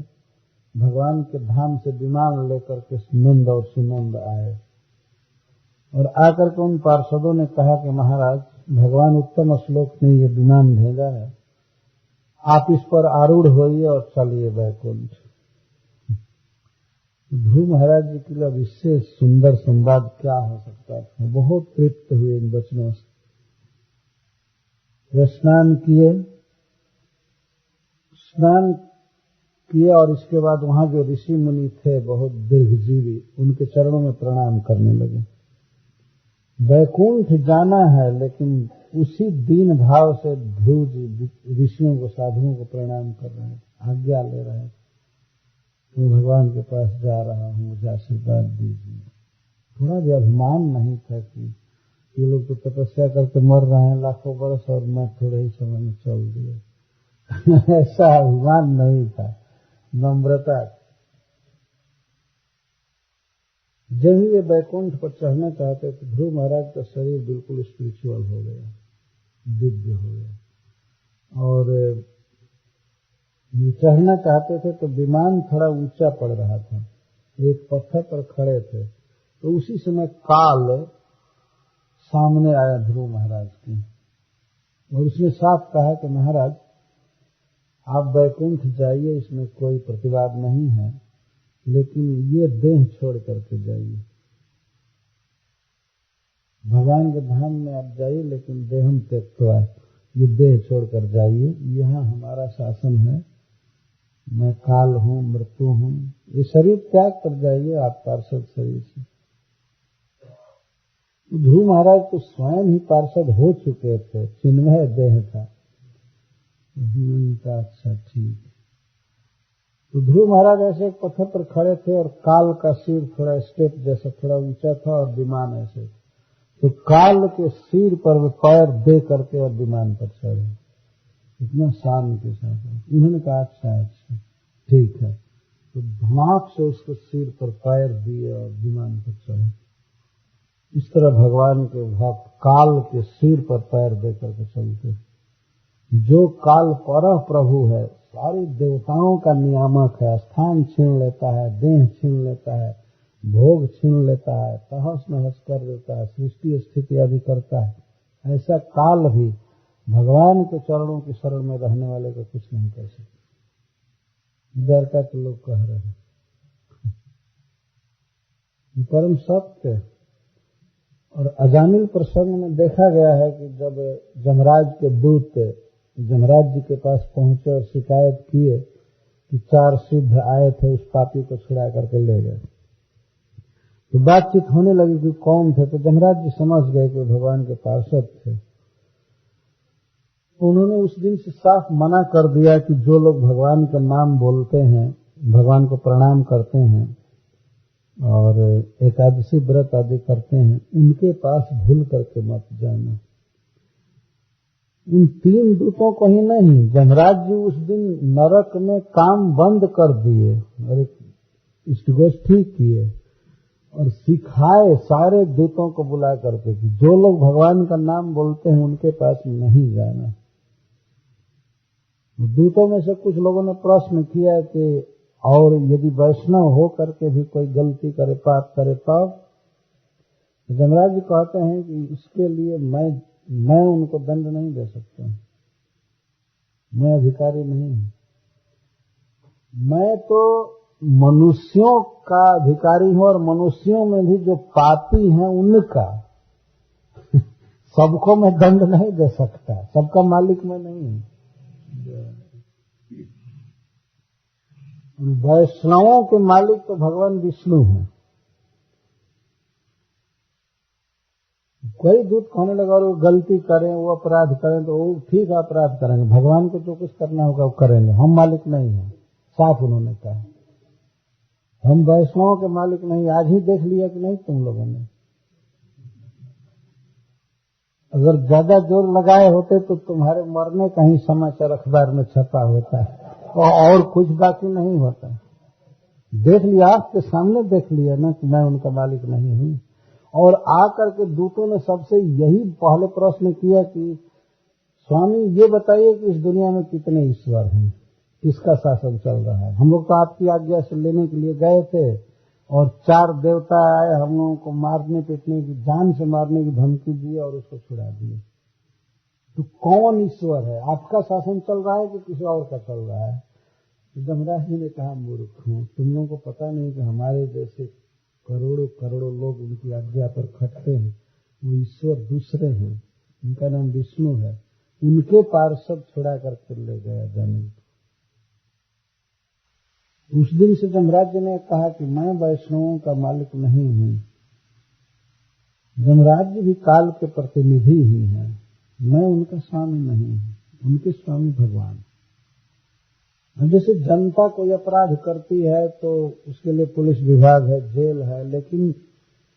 भगवान के धाम से विमान लेकर के नंद और सुनंद आए और आकर के उन पार्षदों ने कहा कि महाराज, भगवान उत्तम श्लोक ने ये विमान भेजा है, आप इस पर आरूढ़ होइए और चलिए वैकुंठ। ध्रुव महाराज जी के लिए अब इससे सुंदर संवाद क्या हो सकता था। बहुत तृप्त हुए इन वचनों से। वे स्नान किए और इसके बाद वहां जो ऋषि मुनि थे बहुत दीर्घजीवी, उनके चरणों में प्रणाम करने लगे। वैकुंठ जाना है, लेकिन उसी दीन भाव से ध्रुव जी ऋषियों को, साधुओं को प्रणाम कर रहे हैं, आज्ञा ले रहे हैं। मैं भगवान के पास जा रहा हूँ, मुझे आशीर्वाद दीजिए। थोड़ा भी अभिमान नहीं था कि ये लोग तो तपस्या करके मर रहे हैं लाखों वर्ष और मैं थोड़े ही समय में चल दिया। ऐसा अभिमान नहीं था, नम्रता। जब ही वे वैकुंठ पर चढ़ना चाहते तो ध्रुव महाराज का शरीर बिल्कुल स्पिरिचुअल हो गया, दिव्य हो गया। और चढ़ना चाहते थे तो विमान थोड़ा ऊंचा पड़ रहा था, एक पत्थर पर खड़े थे, तो उसी समय काल सामने आया ध्रुव महाराज की और उसने साफ कहा कि महाराज, आप वैकुंठ जाइए, इसमें कोई प्रतिवाद नहीं है, लेकिन ये देह छोड़ करके जाइए। भगवान के धाम में आप जाइए, लेकिन देहम त्यक्त्वा, ये देह छोड़कर जाइए। यहाँ हमारा शासन है, मैं काल हूँ, मृत्यु हूँ, ये शरीर त्याग कर जाइए आप पार्षद शरीर से। ध्रुव महाराज तो स्वयं ही पार्षद हो चुके थे, चिन्मय देह था। अच्छा ठीक। तो ध्रुव महाराज ऐसे एक पत्थर पर खड़े थे और काल का सिर थोड़ा स्टेप जैसा थोड़ा ऊंचा था और विमान ऐसे, तो काल के सिर पर वे पैर दे करके और विमान पर चढ़े, इतना शान के साथ। उन्होंने कहा अच्छा ठीक है, तो धमाक से उसके सिर पर पैर दिए और विमान पर चढ़े। इस तरह भगवान के भक्त काल के सिर पर पैर दे करके चलते। जो काल परह प्रभु है, सारी देवताओं का नियामक है, स्थान छीन लेता है, देह छीन लेता है, भोग छीन लेता है, तहस नहस कर देता है, सृष्टि स्थिति आदि करता है, ऐसा काल भी भगवान के चरणों की शरण में रहने वाले को कुछ नहीं कर सकता। द्वारका के लोग कह रहे हैं परम सत्य। और अजामिल प्रसंग में देखा गया है कि जब जमराज के दूत जमराज जी के पास पहुंचे और शिकायत किए कि 4 सिद्ध आए थे, उस पापी को छुड़ा करके ले गए, तो बातचीत होने लगी कि कौन थे, तो जमराज जी समझ गए कि भगवान के पार्षद थे। उन्होंने उस दिन से साफ मना कर दिया कि जो लोग भगवान का नाम बोलते हैं, भगवान को प्रणाम करते हैं और एकादशी व्रत आदि करते हैं, उनके पास भूल करके मत जाना। उन 3 दूतों को ही नहीं, जमराज जी उस दिन नरक में काम बंद कर दिए और एक इष्टगोष्ठी किए और सिखाए सारे दूतों को बुला करके कि जो लोग भगवान का नाम बोलते हैं उनके पास नहीं जाना। दूतों में से कुछ लोगों ने प्रश्न किया कि और यदि वैष्णव हो करके भी कोई गलती करे, पाप करे, तब जमराज जी कहते हैं कि इसके लिए मैं उनको दंड नहीं दे सकता, मैं अधिकारी नहीं हूं। मैं तो मनुष्यों का अधिकारी हूं और मनुष्यों में भी जो पापी हैं उनका। सबको मैं दंड नहीं दे सकता, सबका मालिक मैं नहीं हूं। वैष्णवों के मालिक तो भगवान विष्णु हैं। कोई दूत कहने लगा और वो गलती करें, वो अपराध करें तो वो ठीक है, अपराध करेंगे, भगवान को जो कुछ करना होगा वो करेंगे, हम मालिक नहीं हैं, साफ उन्होंने कहा। हम वैष्णवों के मालिक नहीं। आज ही देख लिया कि नहीं तुम लोगों ने, अगर ज्यादा जोर लगाए होते तो तुम्हारे मरने का ही समाचार अखबार में छपा होता है और कुछ बाकी नहीं होता। देख लिया, आपके सामने देख लिया ना कि मैं उनका मालिक नहीं हूं। और आकर के दूतों ने सबसे यही पहले प्रश्न किया कि स्वामी ये बताइए कि इस दुनिया में कितने ईश्वर हैं, किसका शासन चल रहा है। हम लोग तो आपकी आज्ञा से लेने के लिए गए थे और 4 देवता आए, हम लोगों को मारने पीटने की, जान से मारने की धमकी दी और उसको छुड़ा दिए। तो कौन ईश्वर है? आपका शासन चल रहा है कि किसी और का चल रहा है? धर्मराज जी ने कहा, मूर्ख हूं, तुम लोगों को पता नहीं कि हमारे जैसे करोड़ों करोड़ों लोग उनकी आज्ञा पर खटते हैं, वो ईश्वर दूसरे हैं, उनका नाम विष्णु है, उनके पार्षद छुड़ा करके ले गया जमीन। उस दिन से धर्मराज जी ने कहा कि मैं वैष्णवों का मालिक नहीं हूं। धर्मराज जी भी काल के प्रतिनिधि ही हैं, मैं उनका स्वामी नहीं हूं, उनके स्वामी भगवान। जैसे जनता कोई अपराध करती है तो उसके लिए पुलिस विभाग है, जेल है, लेकिन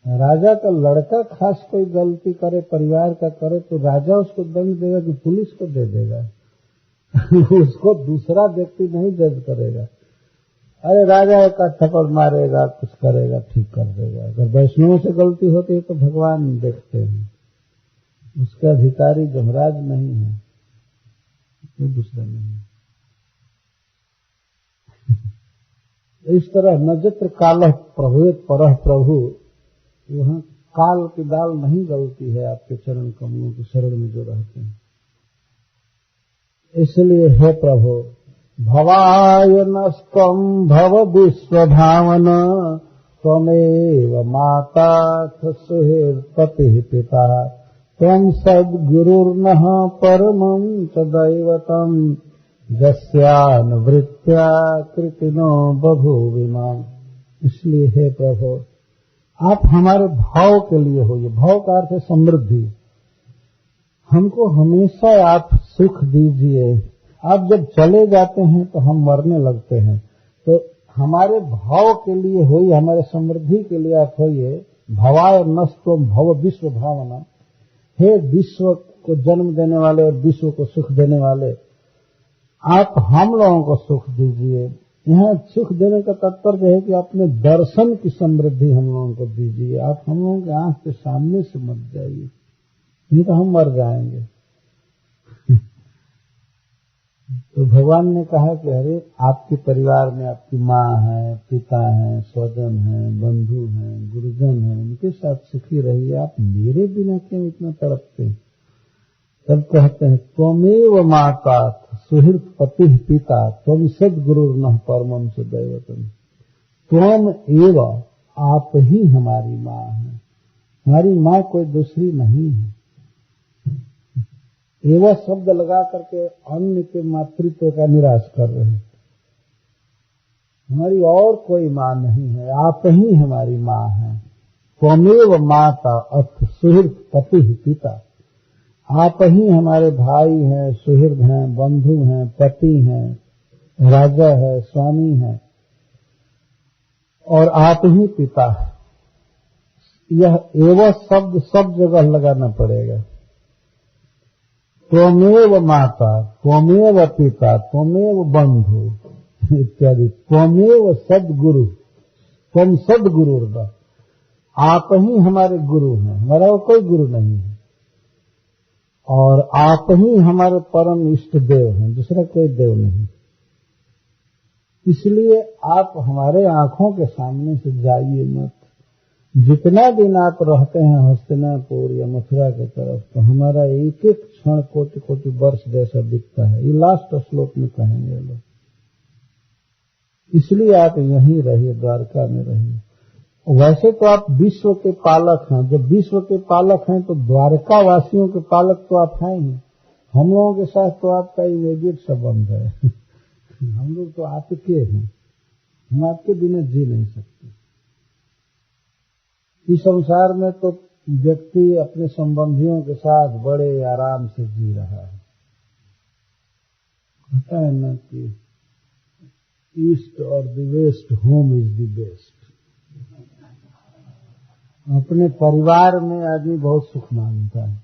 राजा का लड़का खास कोई गलती करे, परिवार का करे, तो राजा उसको दंड देगा कि पुलिस को दे देगा। उसको दूसरा व्यक्ति नहीं जज करेगा। अरे राजा एक थप्पड़ मारेगा, कुछ करेगा, ठीक कर देगा। अगर वैष्णवों से गलती होती है तो भगवान देखते हैं, उसके अधिकारी जमराज नहीं है, कोई दूसरा नहीं। इस तरह नजत्र काल प्रभुत परह प्रभु, वहां काल की दाल नहीं गलती है आपके चरण कमलों के शरण में जो रहते हैं। इसलिए हे प्रभु, भवाय नस्तम भव विश्वभावन, त्वमेव माता सुहृत्पतिः पिता, त्वं सद्गुरुर्नः परमं च दैवतम्, यस्यानुवृत्त्या कृतिनो बभूविमाम्। इसलिए हे प्रभु, आप हमारे भाव के लिए होइए। भाव का अर्थ है समृद्धि। हमको हमेशा आप सुख दीजिए। आप जब चले जाते हैं तो हम मरने लगते हैं, तो हमारे भाव के लिए होइए, हमारे समृद्धि के लिए आप होइए। भवाय नस्त्वं भव विश्व भावना, हे विश्व को जन्म देने वाले और विश्व को सुख देने वाले, आप हम लोगों को सुख दीजिए। यहाँ सुख देने का तात्पर्य है कि अपने दर्शन की समृद्धि हम लोगों को दीजिए। आप हम लोगों के आंख के सामने से मत जाइए, नहीं तो हम मर जाएंगे। तो भगवान ने कहा कि अरे आपके परिवार में आपकी माँ है, पिता है, स्वजन है, बंधु हैं, गुरुजन हैं, उनके साथ सुखी रहिए, आप मेरे बिना क्यों इतना तड़पते हैं? तब कहते हैं, त्वमेव माता सुहृत्पतिः पिता, त्वं सद्गुरुर्नः परमं च दैवतम्। त्वम एव, आप ही हमारी माँ है, हमारी माँ कोई दूसरी नहीं है। एवं शब्द लगा करके अन्य के मातृत्व का निराश कर रहे हैं। हमारी और कोई माँ नहीं है, आप ही हमारी माँ है। त्वमेव माता अथ सुहृत्पतिः पिता, आप ही हमारे भाई हैं, सुहृद हैं, बंधु हैं, पति हैं, राजा है, स्वामी है, और आप ही पिता है। यह एवं शब्द सब जगह लगाना पड़ेगा। त्वमेव माता, त्वमेव पिता, त्वमेव बंधु इत्यादि, त्वमेव सद्गुरु, त्वं सद्गुरुर्वा, आप ही हमारे गुरु हैं, हमारा कोई गुरु नहीं है। और आप ही हमारे परम इष्ट देव हैं, दूसरा कोई देव नहीं। इसलिए आप हमारे आंखों के सामने से जाइए मत। जितना दिन आप रहते हैं हस्तिनापुर या मथुरा की तरफ, तो हमारा एक एक क्षण कोटि कोटि वर्ष जैसा दिखता है। ये लास्ट श्लोक में कहेंगे लोग। इसलिए आप यहीं रहिए, द्वारका में रहिए। वैसे तो आप विश्व के पालक हैं, जब विश्व के पालक हैं तो द्वारका वासियों के पालक तो आप हैं ही। हम लोगों के साथ तो आपका इमीडिएट संबंध है। हम लोग तो आपके हैं, हम आपके बिना जी नहीं सकते। इस संसार में तो व्यक्ति अपने संबंधियों के साथ बड़े आराम से जी रहा है। कहता है ना कि ईस्ट और the west, home is the best. अपने परिवार में आदमी बहुत सुख मानता है।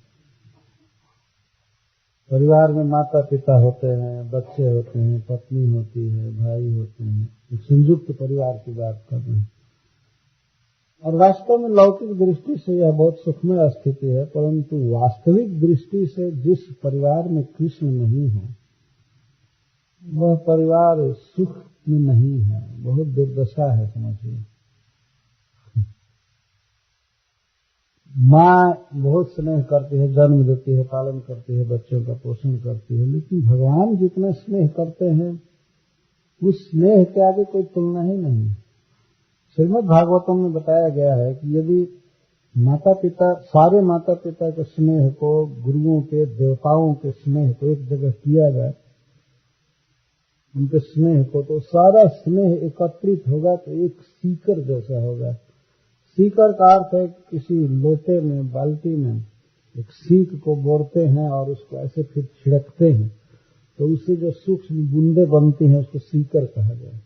परिवार में माता पिता होते हैं, बच्चे होते हैं, पत्नी होती है, भाई होते हैं, एक संयुक्त परिवार की बात कर रहे हैं। और वास्तव में लौकिक दृष्टि से यह बहुत सुखमय स्थिति है, परंतु वास्तविक दृष्टि से जिस परिवार में कृष्ण नहीं है वह परिवार सुख में नहीं है, बहुत दुर्दशा है, समझिए। माँ बहुत स्नेह करती है, जन्म देती है, पालन करती है, बच्चों का पोषण करती है, लेकिन भगवान जितना स्नेह करते हैं उस स्नेह के आगे कोई तुलना ही नहीं। श्रीमद् भागवतम में बताया गया है कि यदि माता पिता, सारे माता पिता के स्नेह को, गुरुओं के, देवताओं के स्नेह को एक जगह किया जाए, उनके स्नेह को, तो सारा स्नेह एकत्रित होगा तो एक सीकर जैसा होगा। सीकर का अर्थ है किसी लोटे में, बाल्टी में एक सीक को बोरते हैं और उसको ऐसे फिर छिड़कते हैं तो उससे जो सूक्ष्म बूंदे बनती हैं उसको सीकर कहा गया।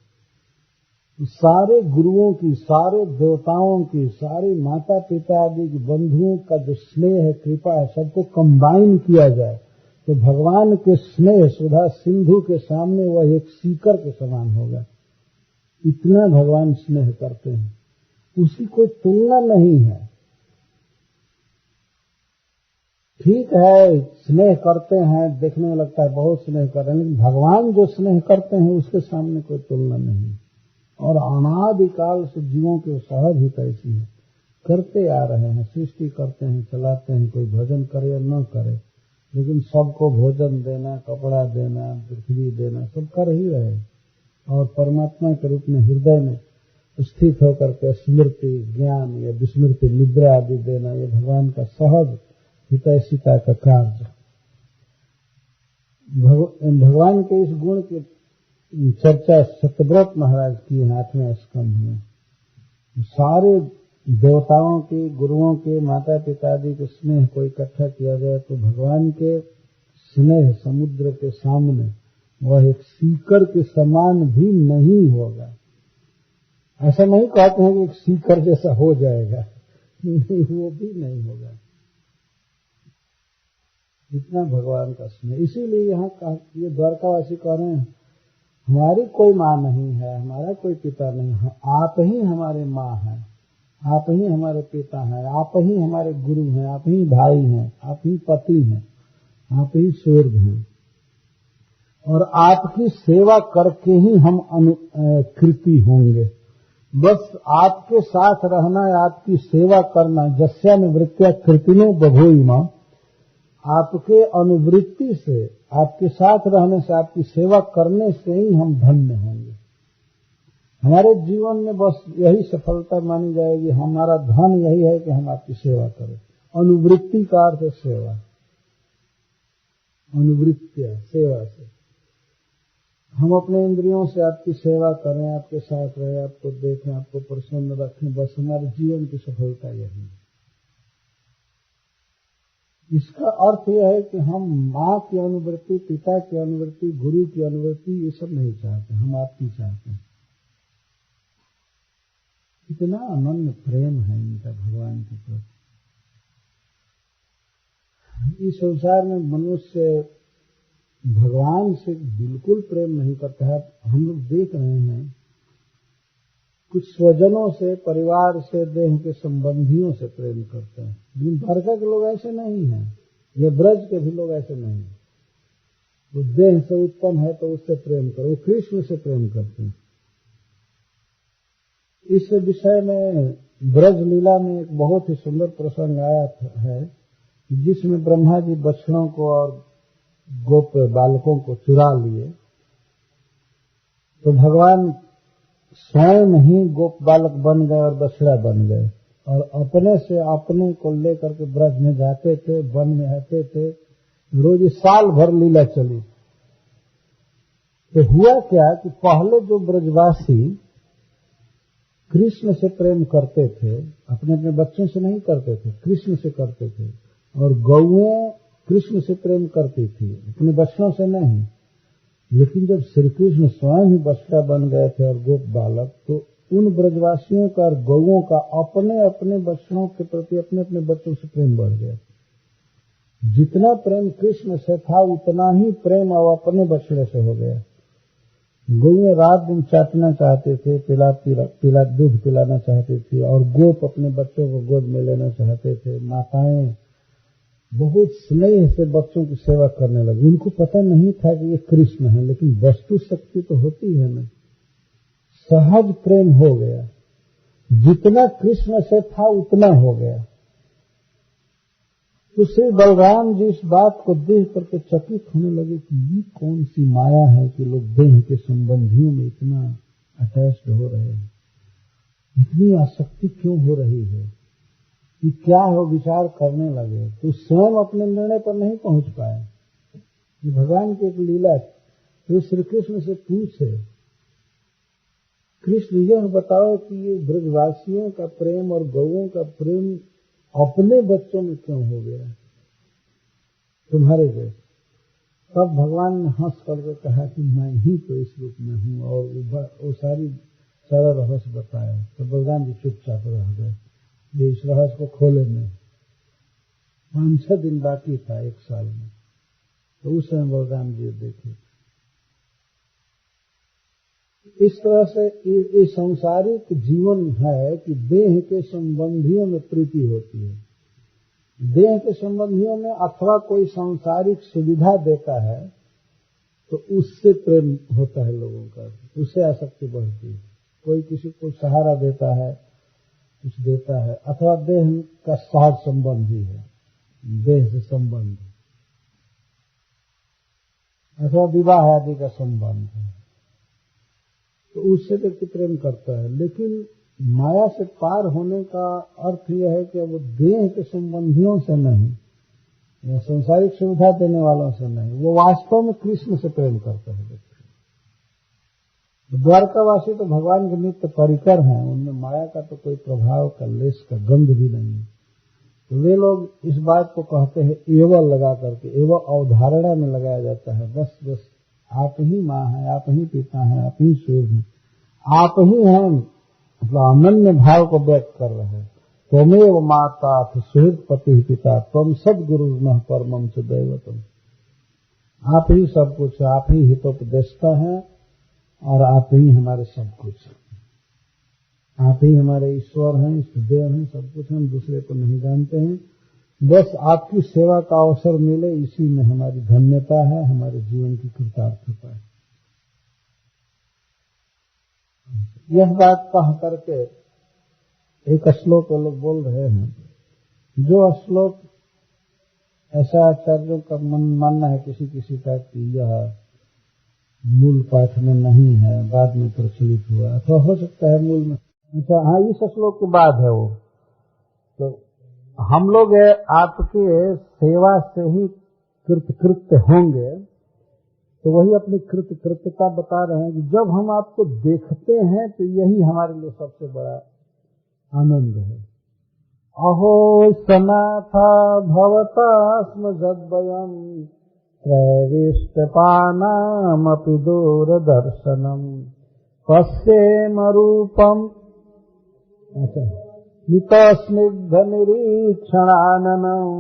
तो सारे गुरुओं की, सारे देवताओं की, सारे माता पिता आदि की, बंधुओं का जो स्नेह है, कृपा है, सबको कंबाइन किया जाए तो भगवान के स्नेह सुधा सिंधु के सामने वह एक सीकर के समान होगा। इतना भगवान स्नेह करते हैं, उसकी कोई तुलना नहीं है। ठीक है, स्नेह करते हैं, देखने में लगता है बहुत स्नेह कर रहे हैं, लेकिन भगवान जो स्नेह करते हैं उसके सामने कोई तुलना नहीं। और अनादिकाल से जीवों की सहज ही ऐसी है, करते आ रहे हैं, सृष्टि करते हैं, चलाते हैं, कोई भजन करे या न करे, लेकिन सबको भोजन देना, कपड़ा देना, पृथ्वी देना, सब कर ही रहे। और परमात्मा के रूप में हृदय में स्थित होकर के स्मृति, ज्ञान या विस्मृति, निद्रा आदि देना, ये भगवान का सहज हितैषिता का कार्य। भगवान के इस गुण की चर्चा सत्यव्रत महाराज की है 8वें स्कंध में। सारे देवताओं के, गुरुओं के, माता पिता आदि के स्नेह को इकट्ठा किया जाए तो भगवान के स्नेह समुद्र के सामने वह एक सीकर के समान भी नहीं होगा। ऐसा नहीं कहते हैं कि एक सीकर जैसा हो जाएगा, नहीं, वो भी नहीं होगा। इतना भगवान का स्नेह। इसीलिए यहाँ ये द्वारकावासी कह रहे हैं हमारी कोई माँ नहीं है, हमारा कोई पिता नहीं है, आप ही हमारे माँ हैं, आप ही हमारे पिता हैं, आप ही हमारे गुरु हैं, आप ही भाई हैं, आप ही पति हैं, आप ही स्वर्ग हैं। और आपकी सेवा करके ही हम कृति होंगे। बस आपके साथ रहना है, आपकी सेवा करना। जस्यानुवृत्त्या कृतिनो बभूयिमा, आपके अनुवृत्ति से, आपके साथ रहने से, आपकी सेवा करने से ही हम धन्य होंगे। हमारे जीवन में बस यही सफलता मानी जाएगी, हमारा धन यही है कि हम आपकी सेवा करें। अनुवृत्ति का अर्थ है सेवा, अनुवृत्तिया, सेवा से हम अपने इंद्रियों से आपकी सेवा करें, आपके साथ रहे, आपको देखें, आपको प्रसन्न रखें, बस हमारे जीवन की सफलता यही है। इसका अर्थ यह है कि हम माँ की अनुवृत्ति, पिता की अनुवृत्ति, गुरु की अनुवृत्ति ये सब नहीं चाहते, हम आपकी चाहते हैं। इतना अनन्य प्रेम है इनका भगवान के प्रति। इस संसार में मनुष्य भगवान से बिल्कुल प्रेम नहीं करता है। हम लोग देख रहे हैं कुछ स्वजनों से, परिवार से, देह के संबंधियों से प्रेम करते हैं, लेकिन द्वारका के लोग ऐसे नहीं हैं, ये ब्रज के भी लोग ऐसे नहीं हैं। वो देह से उत्पन्न है तो उससे प्रेम करो, वो कृष्ण से प्रेम करते हैं। इस विषय में ब्रज लीला में एक बहुत ही सुंदर प्रसंग आया है जिसमें ब्रह्मा जी बछड़ों को और गोप बालकों को चुरा लिए तो भगवान स्वयं ही गोप बालक बन गए और बछड़ा बन गए और अपने से अपने को लेकर के ब्रज में जाते थे, वन में रहते थे, रोज साल भर लीला चली। तो हुआ क्या कि पहले जो ब्रजवासी कृष्ण से प्रेम करते थे, अपने अपने बच्चों से नहीं करते थे, कृष्ण से करते थे, और गौएं कृष्ण से प्रेम करती थी, अपने बच्चों से नहीं। लेकिन जब श्री कृष्ण स्वयं ही बछड़ा बन गए थे और गोप बालक, तो उन ब्रजवासियों का और गौओं का अपने अपने बच्चों के प्रति, अपने अपने बच्चों से प्रेम बढ़ गया। जितना प्रेम कृष्ण से था उतना ही प्रेम अब अपने बछड़े से हो गया। गौएं रात दिन चाटना चाहते थे, पिला दूध पिलाना चाहती थी, और गोप अपने बच्चों को गोद में लेना चाहते थे। माताएं बहुत स्नेह से बच्चों की सेवा करने लगी। उनको पता नहीं था कि ये कृष्ण है, लेकिन वस्तु शक्ति तो होती है ना, सहज प्रेम हो गया। जितना कृष्ण से था उतना हो गया। तो श्री बलराम जी इस बात को देख करके चकित होने लगे कि ये कौन सी माया है कि लोग देह के संबंधियों में इतना अटैच्ड हो रहे हैं, इतनी आसक्ति क्यों हो रही है, कि क्या है, वो विचार करने लगे। तो स्वयं अपने निर्णय पर नहीं पहुंच पाए। भगवान की एक लीला, तो श्री कृष्ण से पूछे, कृष्ण यह बताओ कि ये ब्रजवासियों का प्रेम और गौओं का प्रेम अपने बच्चों में क्यों हो गया तुम्हारे जैसे। तब भगवान ने हंस करके कहा कि मैं ही तो इस रूप में हूँ, और वो सारा रहस्य बताया। तो बलराम जी चुपचाप रह गए, ये इस रहस्य को खोले नहीं। 5-6 दिन बाकी था 1 साल में, तो उस समय बलराम जी देखे। इस तरह से ये सांसारिक जीवन है कि देह के संबंधियों में प्रीति होती है। देह के संबंधियों में अथवा कोई सांसारिक सुविधा देता है तो उससे प्रेम होता है लोगों का, उससे आसक्ति बढ़ती है। कोई किसी को सहारा देता है, कुछ देता है, अथवा देह का सहज संबंध ही है, देह से संबंध, अथवा विवाह आदि का संबंध है, तो उससे व्यक्ति प्रेम करता है। लेकिन माया से पार होने का अर्थ यह है कि वो देह के संबंधियों से नहीं, या संसारिक सुविधा देने वालों से नहीं, वो वास्तव में कृष्ण से प्रेम करता है व्यक्ति। द्वारकावासी तो भगवान के नित्य परिकर हैं, उनमें माया का तो कोई प्रभाव का लेश का गंध भी नहीं है। तो वे लोग इस बात को कहते हैं एवं लगा करके, एवं अवधारणा में लगाया जाता है, बस बस आप ही माँ हैं, आप ही पिता हैं, आप ही सूर्य हैं, आप ही हैं, मतलब अनन्य भाव को व्यक्त कर रहे हैं। त्वमेव माता सुहृद पति पिता त्वम सद्गुरु नः परमं च दैवतम। आप ही सब कुछ, आप ही हितोपदेशता हैं, और आप ही हमारे सब कुछ, आप ही हमारे ईश्वर हैं, इष्टदेव हैं, सब कुछ। हम दूसरे को नहीं जानते हैं, बस आपकी सेवा का अवसर मिले इसी में हमारी धन्यता है, हमारे जीवन की कृतार्थता है। यह बात कह करके एक श्लोक वो लोग बोल रहे हैं, जो श्लोक ऐसा आचार्यों का मानना है किसी किसी का कि यह मूल पाठ में नहीं है, बाद में प्रचलित हुआ, अथवा हो सकता है मूल में। अच्छा, हाँ, इस श्लोक के बाद है वो। तो हम लोग आपके सेवा से ही कृतकृत्य होंगे, तो वही अपनी कृतकृत्यता बता रहे हैं कि जब हम आपको देखते हैं तो यही हमारे लिए सबसे बड़ा आनंद है। अहो सनाथा भवता स्म जद्वयम् त्रैविष्टपानामपि दूरदर्शनम् पश्येम रूपम् नितस्निग्ध निरीक्षणाननम्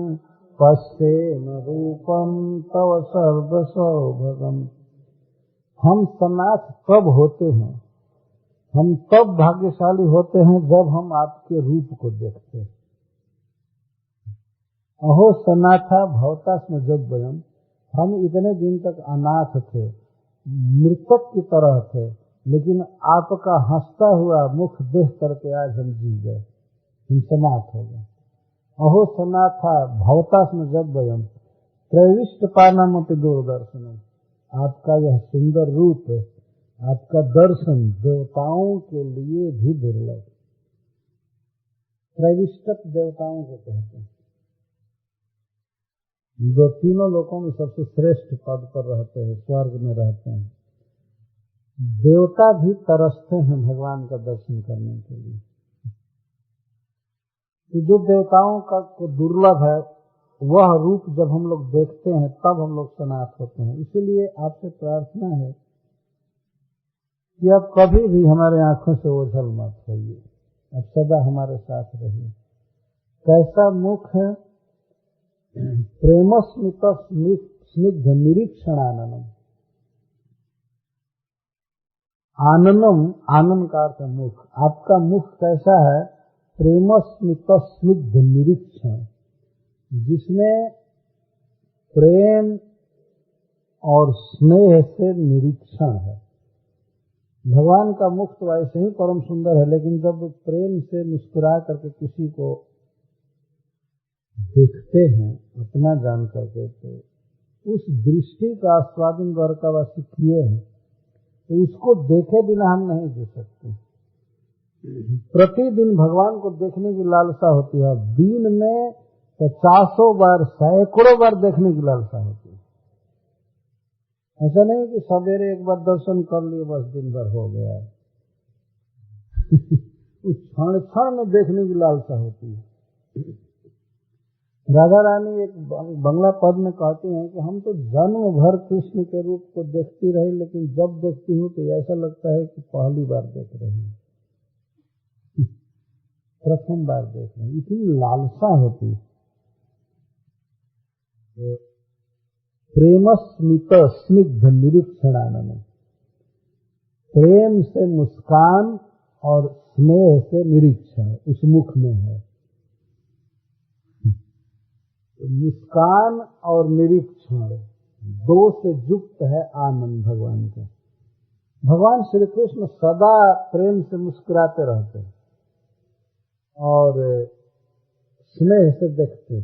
पश्येम रूपम् तव सर्वसौभगम्। हम सन्नाथ कब होते हैं, हम तब भाग्यशाली होते हैं जब हम आपके रूप को देखते हैं। अहो सनाथा भवता स्म जद्वयम्, हम इतने दिन तक अनाथ थे, मृतक की तरह थे, लेकिन आपका हंसता हुआ मुख देख करके आज हम जी गए, हम सनाथ हो गए। अहो सनाथा भवता स्म जद्वयम् त्रैविष्टपानामपि दूरदर्शनम्, आपका यह सुंदर रूप आपका दर्शन देवताओं के लिए भी दुर्लभ। त्रैविष्टक देवताओं को कहते हैं, जो तीनों लोकों में सबसे श्रेष्ठ पद पर रहते हैं, स्वर्ग में रहते हैं। देवता भी तरसते हैं भगवान का दर्शन करने के लिए। तो जो देवताओं का को दुर्लभ है, वह रूप जब हम लोग देखते हैं तब हम लोग सनात होते हैं। इसीलिए आपसे प्रार्थना है कि आप कभी भी हमारे आंखों से ओझल मत होइए, आप सदा हमारे साथ रहिए। कैसा मुख है, प्रेमस्मित स्निग्ध निरीक्षणाननम। आननम, आनंद का अर्थ मुख। आपका मुख कैसा है, प्रेमस्मित स्निग्ध निरीक्षण, जिसमें प्रेम और स्नेह से निरीक्षण है। भगवान का मुख तो ऐसे ही परम सुंदर है, लेकिन जब प्रेम से मुस्कुरा करके किसी को देखते हैं अपना जान करके, तो उस दृष्टि का आस्वादन द्वारकावासी किए हैं, तो उसको देखे बिना हम नहीं जी सकते। प्रतिदिन भगवान को देखने की लालसा होती है, दिन में 50 बार, सैकड़ों बार देखने की लालसा होती है। ऐसा नहीं कि सवेरे एक बार दर्शन कर लिए बस दिन भर हो गया। उस क्षण क्षण में देखने की लालसा होती है। राधा रानी एक बंगला पद में कहती हैं कि हम तो जन्म भर कृष्ण के रूप को देखती रही, लेकिन जब देखती हूँ तो ऐसा लगता है कि पहली बार देख रही हूँ, प्रथम बार देख रही हूँ, इतनी लालसा होती है। तो प्रेमस्मित स्निग्ध निरीक्षणानंद, प्रेम से मुस्कान और स्नेह से निरीक्षण उस मुख में है। मुस्कान और निरीक्षण दो से युक्त है आनंद भगवान का। भगवान श्री कृष्ण सदा प्रेम से मुस्कुराते रहते हैं और स्नेह से देखते।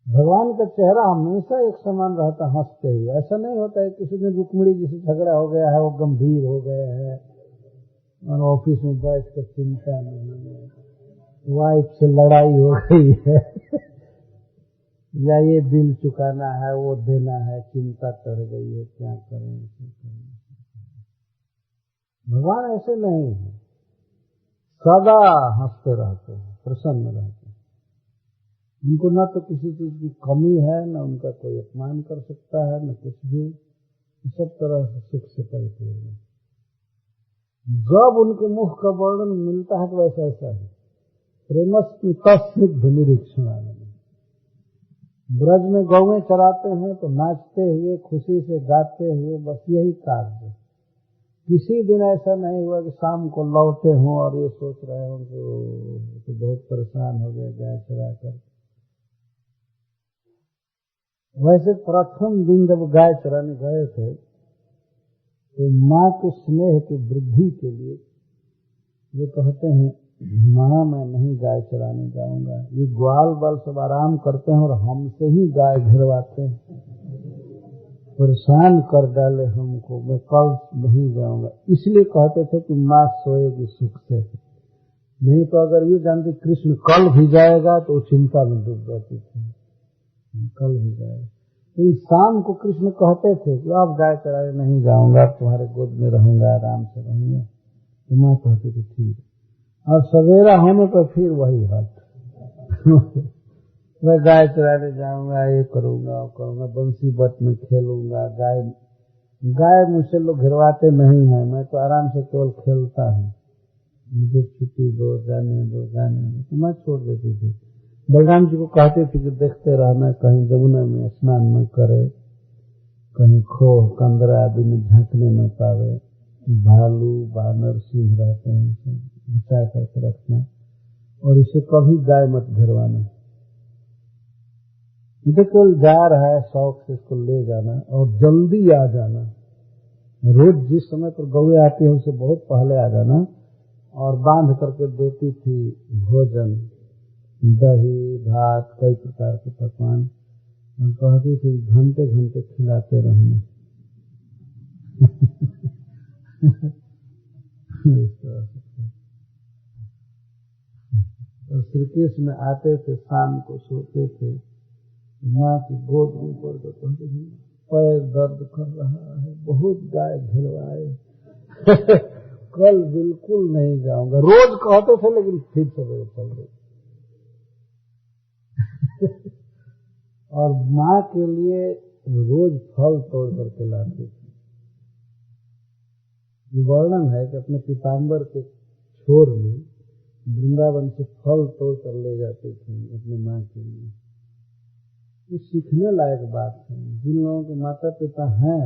भगवान का चेहरा हमेशा एक समान रहता, हंसते ही। ऐसा नहीं होता है किसी दिन रुक्मिणी जी से झगड़ा हो गया है, वो गंभीर हो गए हैं और ऑफिस में बैठ कर चिंता नहीं, वाइफ से लड़ाई हो गई है या ये बिल चुकाना है, वो देना है, चिंता कर गई है, क्या करें। भगवान ऐसे नहीं है, सदा हंसते रहते हैं, प्रसन्न रहते हैं। उनको न तो किसी चीज की कमी है, न उनका कोई अपमान कर सकता है, न कुछ भी, सब तरह से सुख से परिपूर्ण है। जब उनके मुख का वर्णन मिलता है तो वैसा ऐसा है, प्रेमस्मित निरीक्षण। ब्रज में गौएं चराते हैं तो नाचते हुए, खुशी से गाते हुए, बस यही कार्य। किसी दिन ऐसा नहीं हुआ कि शाम को लौटे हों और ये सोच रहे हों कि तो बहुत परेशान हो गए गाय चरा कर। वैसे प्रथम दिन जब गाय चराने गए थे तो माँ के स्नेह की वृद्धि के लिए वे कहते हैं, माँ मैं नहीं गाय चराने जाऊंगा। ये ग्वाल बाल सब आराम करते हैं और हमसे ही गाय घेरवाते हैं, परेशान कर डाले हमको, मैं कल नहीं जाऊंगा। इसलिए कहते थे कि माँ सोएगी सुख से। नहीं तो अगर ये जानते कृष्ण कल भी जाएगा तो चिंता में डूब जाती थी, कल भी जाएगा। तो शाम को कृष्ण कहते थे कि आप गाय चराने नहीं जाऊंगा, तुम्हारे गोद में रहूंगा, आराम से रहूंगा। तो माँ कहती थी ठीक। और सवेरा होने पर फिर वही बात मैं गाय चराने जाऊंगा, ये करूंगा, वो करूंगा, बंसी बट में खेलूंगा। गाय मुझसे लोग घिरवाते नहीं है, मैं तो आराम से केवल खेलता हूँ, मुझे छुट्टी दो, जाने दो, जाने दो। तो मैं छोड़ देती थी। बलराम जी को कहते थे कि देखते रहना, कहीं जमुना में स्नान न करे, कहीं खोह कंदरा आदि में झांकने न पावे, भालू बानर सिंह रहते हैं, सब बचा करके रखना, और इसे कभी गाय मत घेरवाना। ये केवल जा रहा है शौक से, इसको ले जाना और जल्दी आ जाना। रोज जिस समय पर गौएं आती है उससे बहुत पहले आ जाना और बांध करके देती थी भोजन, दही भात कई प्रकार के पकवान, और कहती थी घंटे घंटे खिलाते रहना। और श्री कृष्ण आते थे, शाम को सोते थे, माँ की गोद में पड़ के कहते थे पैर दर्द कर रहा है, बहुत गाय ढिलवाए कल बिल्कुल नहीं जाऊंगा। रोज कहते थे लेकिन फिर सवेरे चल गए। और माँ के लिए रोज फल तोड़ करके लाते थे। वर्णन है कि अपने पीताम्बर के छोर में वृंदावन से फल तोड़ कर ले जाते थे अपने माँ के लिए। ये सीखने लायक बात है। जिन लोगों के माता पिता हैं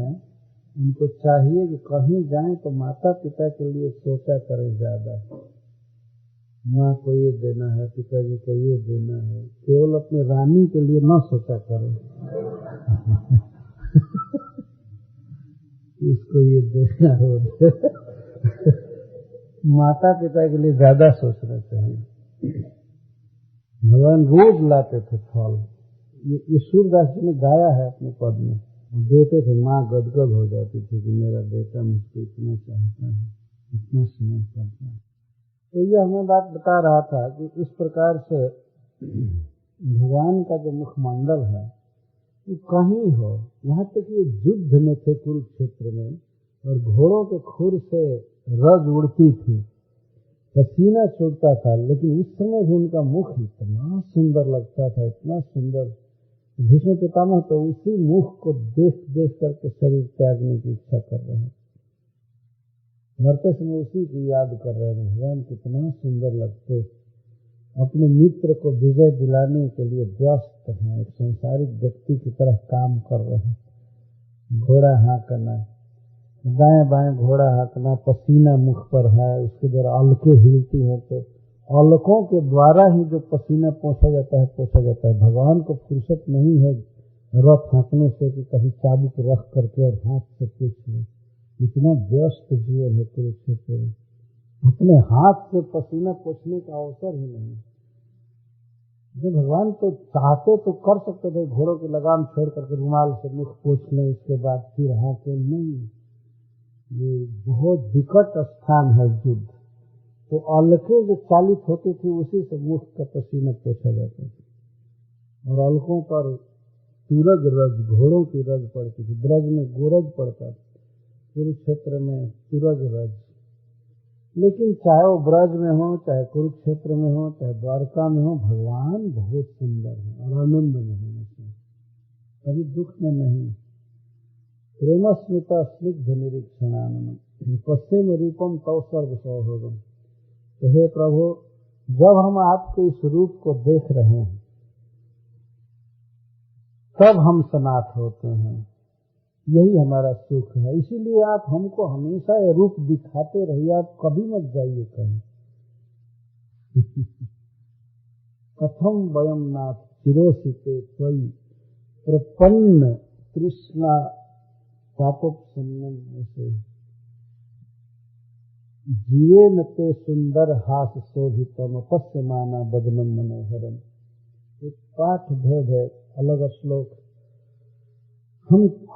उनको चाहिए कि कहीं जाएं तो माता पिता के लिए सोचा करें ज्यादा। माँ को ये देना है, पिताजी को ये देना है, केवल अपनी रानी के लिए न सोचा करें इसको ये देना हो माता पिता के लिए ज्यादा सोचना चाहिए। भगवान रोज लाते थे फल। ये सूरदास जी ने गाया है अपने पद में। देते थे, माँ गदगद हो जाती थी कि मेरा बेटा मुझको इतना चाहता है, इतना स्नेह करता है। तो ये हमें बात बता रहा था कि इस प्रकार से भगवान का जो मुखमंडल है वो कहीं हो, यहाँ तक कि युद्ध में थे कुरुक्षेत्र में और घोड़ों के खुर से रज उड़ती थी, पसीना छूटता था, लेकिन उस समय भी उनका मुख इतना सुंदर लगता था, इतना सुंदर। भीष्म पितामह तो उसी मुख को देख देख करके शरीर त्यागने की इच्छा कर रहे हैं। मरते समय उसी की याद कर रहे हैं। भगवान कितना सुंदर लगते, अपने मित्र को विजय दिलाने के लिए व्यस्त हैं, एक संसारिक व्यक्ति की तरह काम कर रहे हैं। घोड़ा हाँकना, दाएं बाएं घोड़ा हाँकना, पसीना मुख पर है, उसके द्वारा अलकें हिलती हैं तो अलकों के द्वारा ही जो पसीना पोंछा जाता है। भगवान को फुर्सत नहीं है रथ हाँकने से कि कभी चाबुक रख करके और हाथ से पूछ ले। इतना व्यस्त जीवन है कुरुक्षेत्र में, अपने हाथ से पसीना पोंछने का अवसर ही नहीं। जब भगवान तो चाहते तो कर सकते थे, घोड़ों की लगाम छोड़ करके रुमाल से मुख पोंछ लें, इसके बाद फिर हाँके, नहीं। ये बहुत विकट स्थान है युद्ध, तो अलकें जो चालित होती थी उसी से मुख का पसीना पोंछा जाता था। और अलकों पर तुरग रज, घोड़ों की रज पड़ती थी। ब्रज में गोरज पड़ता था, कुरुक्षेत्र में तुरग रज। लेकिन चाहे वो ब्रज में हो, चाहे कुरुक्षेत्र में हो, चाहे द्वारका में हो, भगवान बहुत सुंदर है और आनंद में है, कभी दुख में नहीं। प्रेम स्मिता स्निग्ध निरीक्षणानंद पश्चिम रूपम तव सर्व सौभगम। तो हे प्रभु, जब हम आपके इस रूप को देख रहे हैं तब हम सनाथ होते हैं, यही हमारा सुख है। इसीलिए आप हमको हमेशा ये रूप दिखाते रहिए, आप कभी मत जाइए कहीं। कथम वयम नाथ चिरोसिते त्वयि प्रपन्न कृष्णा पापोपसन्नम से जीवेन ते सुंदर हास शोभितम पश्यमाना बदनम मनोहरम। एक पाठ भेद है, अलग श्लोक।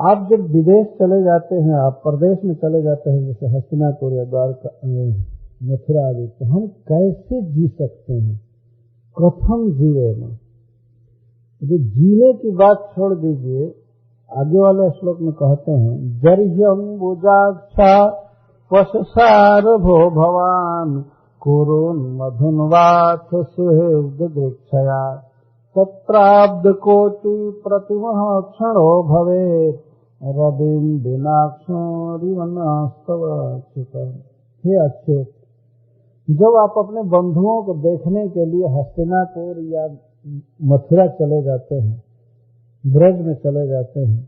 आप जब विदेश चले जाते हैं, आप प्रदेश में चले जाते हैं, जैसे हस्तिनापुर या द्वारका, मथुरा आदि, तो हम कैसे जी सकते हैं? कथम जीवेन, जो जीने की बात छोड़ दीजिए, आगे वाले श्लोक में कहते हैं जर्यम्बुजाक्षा पशसारभो भवान कुरुन मधुन्वाथ सुहृद दृक्षया तत्राब्द कोटि प्रतिमः क्षणो भवेत् रविं बिनाक्षो रिवनास्तव अच्युत। हे अच्युत, जब आप अपने बंधुओं को देखने के लिए हस्तिनापुर या मथुरा चले जाते हैं, ब्रज में चले जाते हैं,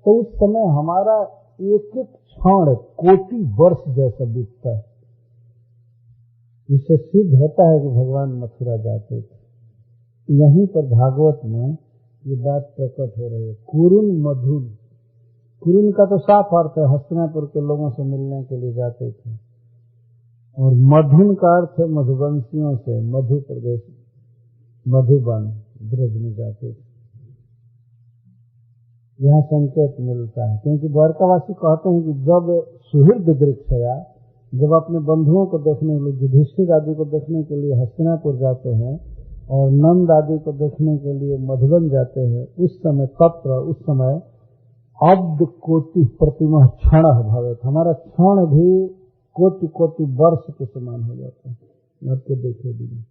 तो उस समय हमारा एक एक क्षण कोटि वर्ष जैसा बीतता है। इससे सिद्ध होता है कि भगवान मथुरा जाते थे। यहीं पर भागवत में ये बात प्रकट हो रही है। कुरुन मधुन, कुरुन का तो साफ अर्थ है हस्तिनापुर के लोगों से मिलने के लिए जाते थे, और मधुन का अर्थ है मधुवंशियों से, मधु प्रदेश, मधुबन, ब्रज में जाते थे। यह संकेत मिलता है, क्योंकि द्वारकावासी कहते हैं कि जब सुहृद दृक्षया, जब अपने बंधुओं को देखने के लिए, युधिष्ठिर आदि को देखने के लिए हस्तिनापुर जाते हैं और नंद आदि को देखने के लिए मधुबन जाते हैं, उस समय अब्द कोटि प्रतिमा क्षण भवेत, हमारा क्षण भी कोटि कोटि वर्ष के समान हो जाता है आपको देखे बिना।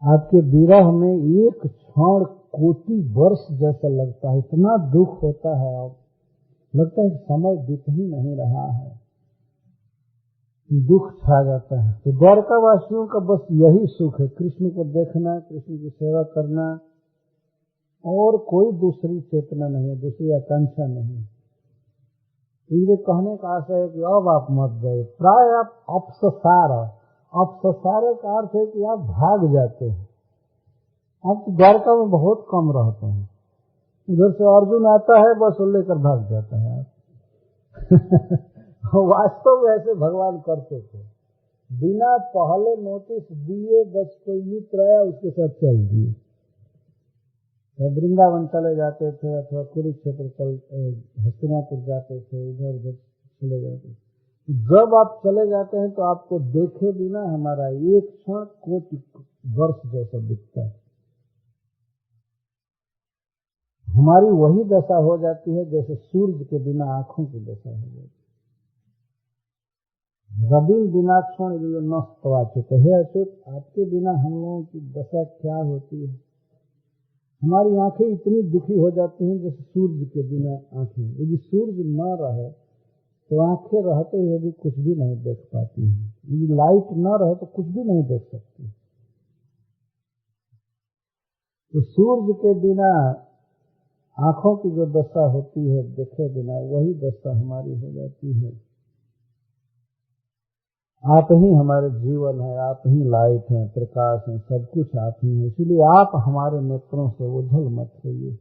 आपके विरह में एक क्षण कोटि वर्ष जैसा लगता है, इतना दुख होता है, अब लगता है समय बीत ही नहीं रहा है, दुख छा जाता है। तो द्वारकावासियों का बस यही सुख है, कृष्ण को देखना, कृष्ण की सेवा करना, और कोई दूसरी चेतना नहीं है, दूसरी आकांक्षा नहीं। ये कहने का आशय है कि अब आप मत जाइए, प्राय आप अपससार का अर्थ है कि आप भाग जाते हैं। आप तो द्वारका में बहुत कम रहते हैं, उधर से अर्जुन आता है बस लेकर भाग जाता है आप वास्तव में ऐसे भगवान करते थे, बिना पहले नोटिस दिए बस कोई मित्र आया उसके साथ चल दिए। वृंदावन चले जाते थे अथवा कुरुक्षेत्र हस्तिनापुर जाते थे, इधर उधर चले जाते थे। जब आप चले जाते हैं तो आपको देखे बिना हमारा एक क्षण कोटि वर्ष जैसा दिखता है। हमारी वही दशा हो जाती है जैसे सूर्य के बिना आंखों की दशा हो जाती है। रविन बिनाक्षण नस्तवाचित है अच्युत, आपके बिना हम लोगों की दशा क्या होती है। हमारी आंखें इतनी दुखी हो जाती हैं जैसे सूर्य के बिना आंखें। यदि सूर्य न रहे तो आंखें रहते हुए भी कुछ भी नहीं देख पाती हैं, यदि लाइट न रहे तो कुछ भी नहीं देख सकती। तो सूर्य के बिना आंखों की जो दशा होती है देखे बिना, वही दशा हमारी हो जाती है। आप ही हमारे जीवन है, आप ही लाइट हैं, प्रकाश हैं, सब कुछ आप ही हैं। इसलिए आप हमारे नेत्रों से ओझल मत होइए,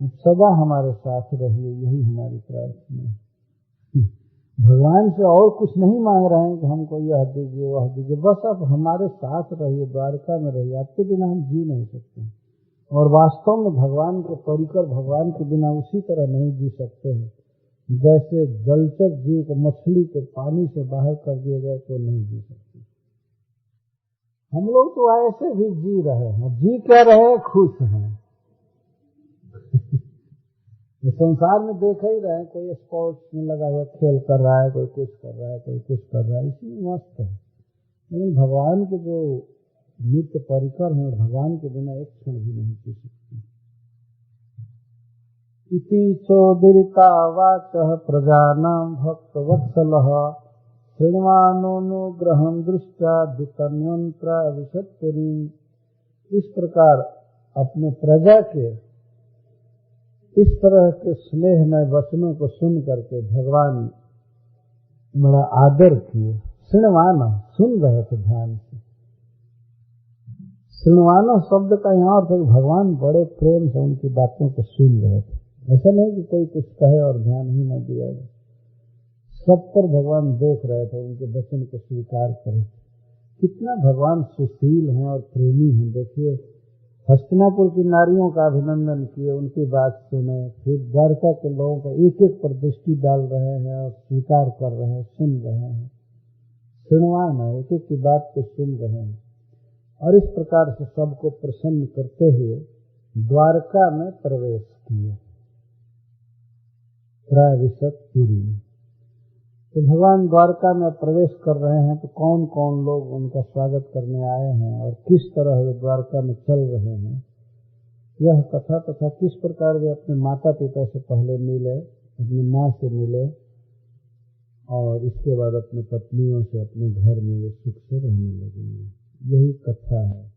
सदा हमारे साथ रहिए, यही हमारी प्रार्थना है। भगवान से और कुछ नहीं मांग रहे हैं कि हमको यह दीजिए वह दीजिए, बस आप हमारे साथ रहिए, द्वारका में रहिए। आपके बिना हम जी नहीं सकते, और वास्तव में भगवान के परिकर भगवान के बिना उसी तरह नहीं जी सकते हैं जैसे जलचर जीव को, मछली को पानी से बाहर कर दिया जाए तो नहीं जी सकते। हम लोग तो ऐसे भी जी रहे हैं, जी क्या रहे हैं, खुश हैं ये संसार में देख ही रहे हैं, कोई स्पोर्ट्स में लगा हुआ खेल कर रहा है, कोई कुछ कर रहा है, कोई कुछ कर रहा है, इसमें मस्त है। लेकिन भगवान के जो नित्य परिकर हैं, भगवान के बिना एक क्षण भी नहीं जी सकते। इति चोदिता वाचः प्रजानां भक्तवत्सलः श्रृण्वानोनुग्रहं दृष्ट्वा द्वितन्वन्त्राविशत्पुरीं। इस प्रकार अपने प्रजा के इस तरह के स्नेहमय वचनों को सुन करके भगवान बड़ा आदर किए। श्रृण्वाना, सुन रहे थे ध्यान से। श्रृण्वाना शब्द का यहाँ अर्थ है भगवान बड़े प्रेम से उनकी बातों को सुन रहे थे। ऐसा नहीं कि कोई कुछ कहे और ध्यान ही न दिया जाए, सब पर भगवान देख रहे थे, उनके वचन को स्वीकार करे। कितना भगवान सुशील हैं और प्रेमी हैं। देखिए, हस्तिनापुर की नारियों का अभिनंदन किए, उनकी बात सुने, फिर द्वारका के लोगों का एक एक पर दृष्टि डाल रहे हैं और स्वीकार कर रहे हैं, सुन रहे हैं। सुनवाना, एक एक की बात को सुन रहे हैं, और इस प्रकार से सबको प्रसन्न करते हुए द्वारका में प्रवेश किए, प्रायविशतपुरी। तो भगवान द्वारका में प्रवेश कर रहे हैं, तो कौन कौन लोग उनका स्वागत करने आए हैं और किस तरह वे द्वारका में चल रहे हैं, यह कथा तथा किस प्रकार वे अपने माता पिता से पहले मिले, अपनी माँ से मिले, और इसके बाद अपनी पत्नियों से अपने घर में वे सुख से रहने लगेंगे, यही कथा है।